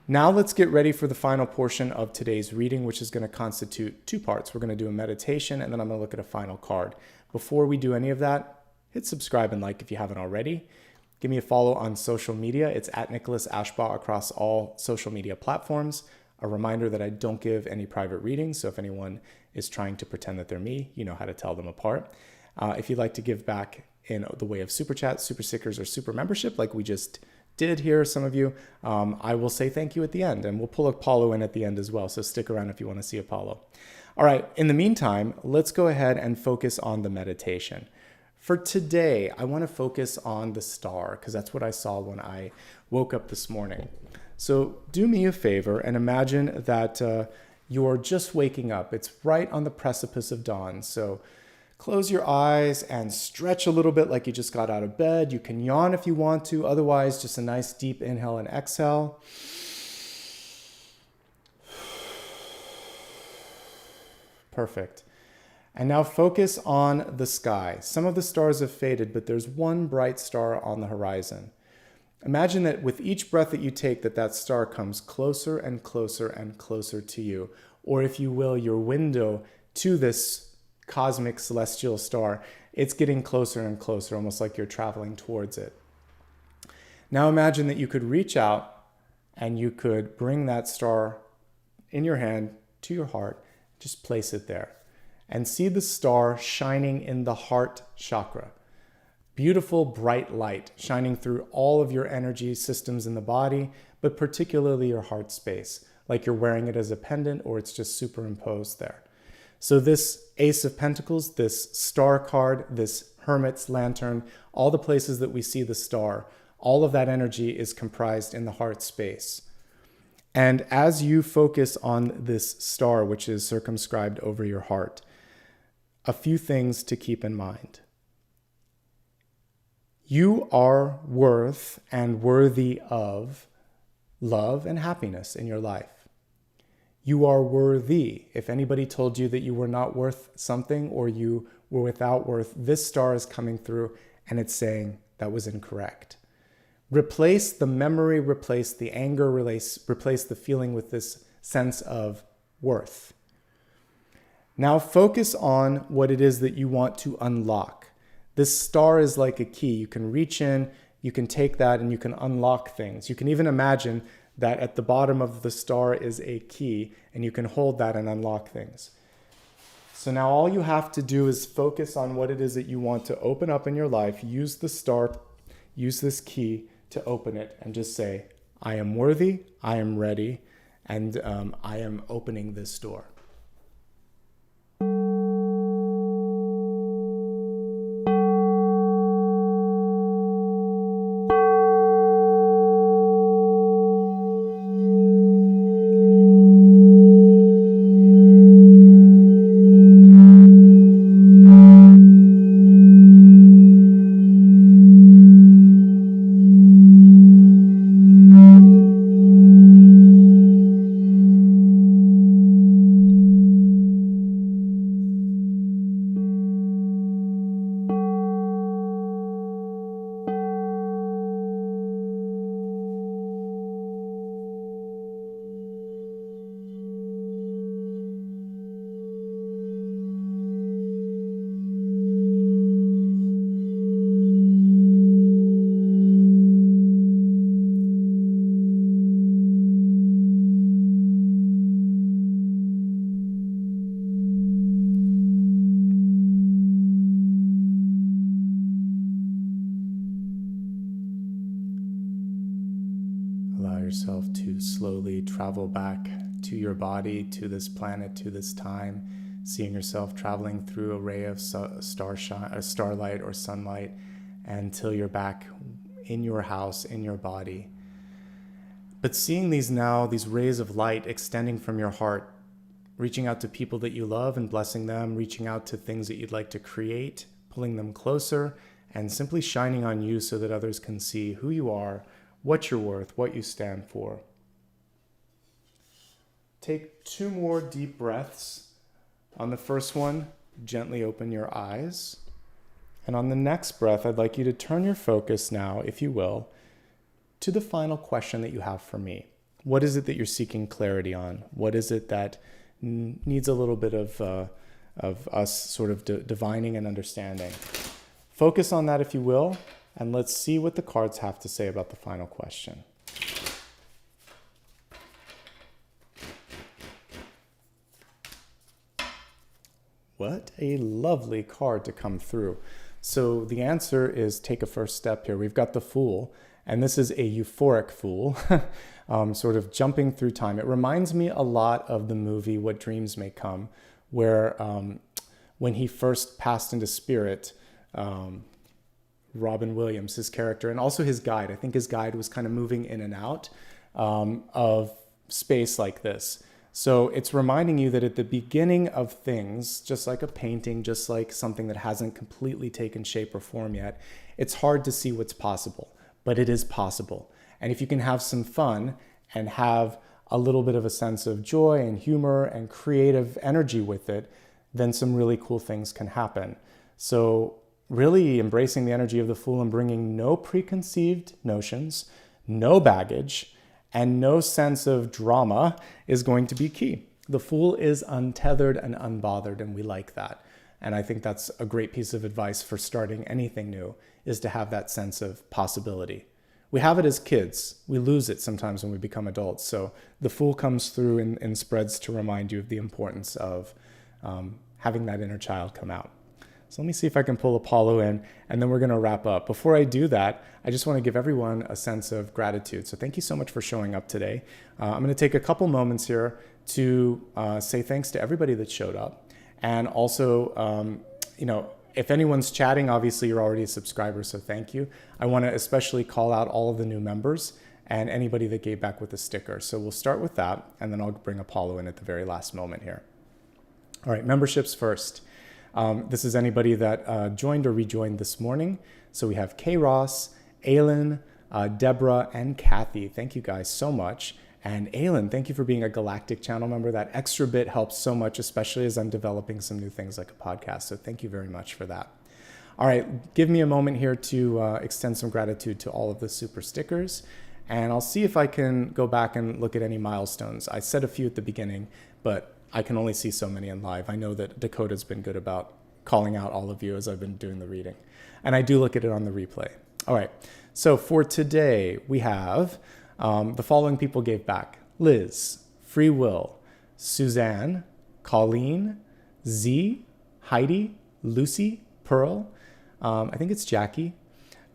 Now let's get ready for the final portion of today's reading, which is going to constitute two parts. We're going to do a meditation, and then I'm going to look at a final card. Before we do any of that, hit subscribe and like if you haven't already. Give me a follow on social media. It's at Nicholas Ashbaugh across all social media platforms. A reminder that I don't give any private readings, so if anyone is trying to pretend that they're me, you know how to tell them apart. If you'd like to give back in the way of super chats, super stickers, or super membership, like we just did here, some of you, I will say thank you at the end, and we'll pull Apollo in at the end as well, so stick around if you want to see Apollo. All right, in the meantime, let's go ahead and focus on the meditation. For today, I want to focus on the star, because that's what I saw when I woke up this morning. So do me a favor and imagine that you're just waking up. It's right on the precipice of dawn. So close your eyes and stretch a little bit like you just got out of bed. You can yawn if you want to. Otherwise, just a nice deep inhale and exhale. Perfect. And now focus on the sky. Some of the stars have faded, but there's one bright star on the horizon. Imagine that with each breath that you take, that star comes closer and closer and closer to you. Or if you will, your window to this cosmic celestial star, it's getting closer and closer, almost like you're traveling towards it. Now imagine that you could reach out and you could bring that star in your hand to your heart, just place it there. And see the star shining in the heart chakra. Beautiful, bright light shining through all of your energy systems in the body, but particularly your heart space, like you're wearing it as a pendant or it's just superimposed there. So this Ace of Pentacles, this star card, this Hermit's lantern, all the places that we see the star, all of that energy is comprised in the heart space. And as you focus on this star, which is circumscribed over your heart, a few things to keep in mind. You are worth and worthy of love and happiness in your life. You are worthy. If anybody told you that you were not worth something or you were without worth, this star is coming through and it's saying that was incorrect. Replace the memory, replace the anger, replace the feeling with this sense of worth. Now focus on what it is that you want to unlock. This star is like a key. You can reach in, you can take that, and you can unlock things. You can even imagine that at the bottom of the star is a key, and you can hold that and unlock things. So now all you have to do is focus on what it is that you want to open up in your life. Use the star, use this key to open it, and just say, I am worthy, I am ready, and I am opening this door. yourself to slowly travel back to your body, to this planet, to this time, seeing yourself traveling through a ray of starlight or sunlight until you're back in your house, in your body. But seeing these rays of light extending from your heart, reaching out to people that you love and blessing them, reaching out to things that you'd like to create, pulling them closer, and simply shining on you so that others can see who you are, what you're worth, what you stand for. Take 2 more deep breaths. On the first one, gently open your eyes. And on the next breath, I'd like you to turn your focus now, if you will, to the final question that you have for me. What is it that you're seeking clarity on? What is it that needs a little bit of us sort of divining and understanding? Focus on that, if you will, and let's see what the cards have to say about the final question. What a lovely card to come through. So the answer is take a first step here. We've got the Fool, and this is a euphoric Fool, sort of jumping through time. It reminds me a lot of the movie What Dreams May Come, where when he first passed into spirit, Robin Williams, his character, and also his guide. I think his guide was kind of moving in and out of space like this. So it's reminding you that at the beginning of things, just like a painting, just like something that hasn't completely taken shape or form yet, it's hard to see what's possible, but it is possible. And if you can have some fun and have a little bit of a sense of joy and humor and creative energy with it, then some really cool things can happen. So really embracing the energy of the Fool and bringing no preconceived notions, no baggage, and no sense of drama is going to be key. The Fool is untethered and unbothered, and we like that. And I think that's a great piece of advice for starting anything new, is to have that sense of possibility. We have it as kids. We lose it sometimes when we become adults. So the Fool comes through in spreads to remind you of the importance of having that inner child come out. So let me see if I can pull Apollo in, and then we're going to wrap up. Before I do that, I just want to give everyone a sense of gratitude. So thank you so much for showing up today. I'm going to take a couple moments here to say thanks to everybody that showed up. And also, if anyone's chatting, obviously you're already a subscriber, so thank you. I want to especially call out all of the new members and anybody that gave back with a sticker. So we'll start with that, and then I'll bring Apollo in at the very last moment here. All right, memberships first. This is anybody that joined or rejoined this morning. So we have K. Ross, Aylin, Deborah, and Kathy. Thank you guys so much. And Aylin, thank you for being a Galactic channel member. That extra bit helps so much, especially as I'm developing some new things like a podcast. So thank you very much for that. All right, give me a moment here to extend some gratitude to all of the super stickers. And I'll see if I can go back and look at any milestones. I said a few at the beginning, but I can only see so many in live. I know that Dakota's been good about calling out all of you as I've been doing the reading. And I do look at it on the replay. All right, so for today, we have the following people gave back: Liz, Free Will, Suzanne, Colleen, Z, Heidi, Lucy, Pearl, I think it's Jackie,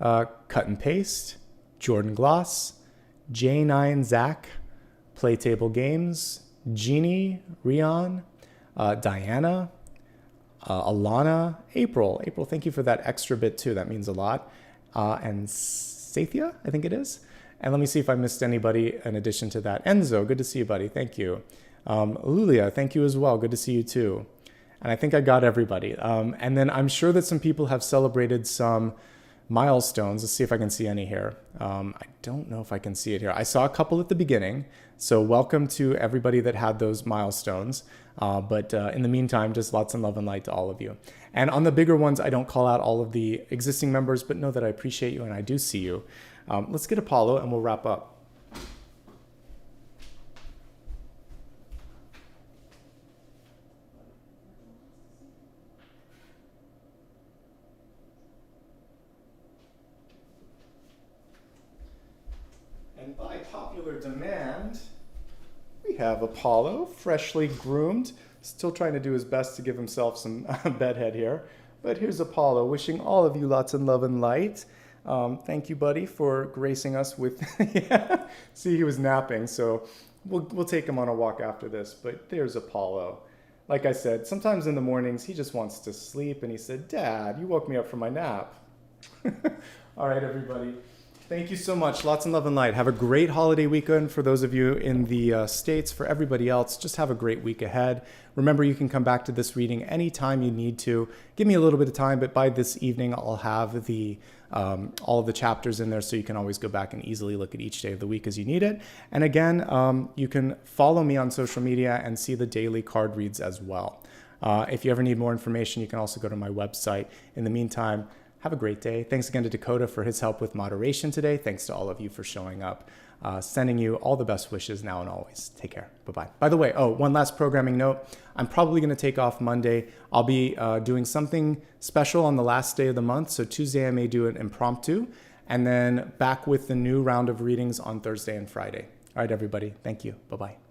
Cut and Paste, Jordan Gloss, J9 Zach, Playtable Games, Jeannie, Rion, Diana, Alana, April. April, thank you for that extra bit too. That means a lot. And Sathia, I think it is. And let me see if I missed anybody in addition to that. Enzo, good to see you, buddy. Thank you. Lulia, thank you as well. Good to see you too. And I think I got everybody. And then I'm sure that some people have celebrated some milestones. Let's see if I can see any here. I don't know if I can see it here. I saw a couple at the beginning. So welcome to everybody that had those milestones. But in the meantime, just lots of love and light to all of you. And on the bigger ones, I don't call out all of the existing members, but know that I appreciate you and I do see you. Let's get Apollo and we'll wrap up. And by popular demand, we have Apollo, freshly groomed, still trying to do his best to give himself some bedhead here. But here's Apollo, wishing all of you lots of love and light. Thank you, buddy, for gracing us with, yeah. See, he was napping, so we'll take him on a walk after this. But there's Apollo. Like I said, sometimes in the mornings, he just wants to sleep. And he said, Dad, you woke me up from my nap. All right, everybody. Thank you so much. Lots of love and light. Have a great holiday weekend for those of you in the States. For everybody else, just have a great week ahead. Remember, you can come back to this reading anytime you need to. Give me a little bit of time, but by this evening, I'll have the all of the chapters in there, so you can always go back and easily look at each day of the week as you need it. And again, you can follow me on social media and see the daily card reads as well. If you ever need more information, you can also go to my website. In the meantime, have a great day. Thanks again to Dakota for his help with moderation today. Thanks to all of you for showing up. Sending you all the best wishes now and always. Take care. Bye-bye. By the way, one last programming note. I'm probably going to take off Monday. I'll be doing something special on the last day of the month. So Tuesday I may do an impromptu, and then back with the new round of readings on Thursday and Friday. All right, everybody. Thank you. Bye-bye.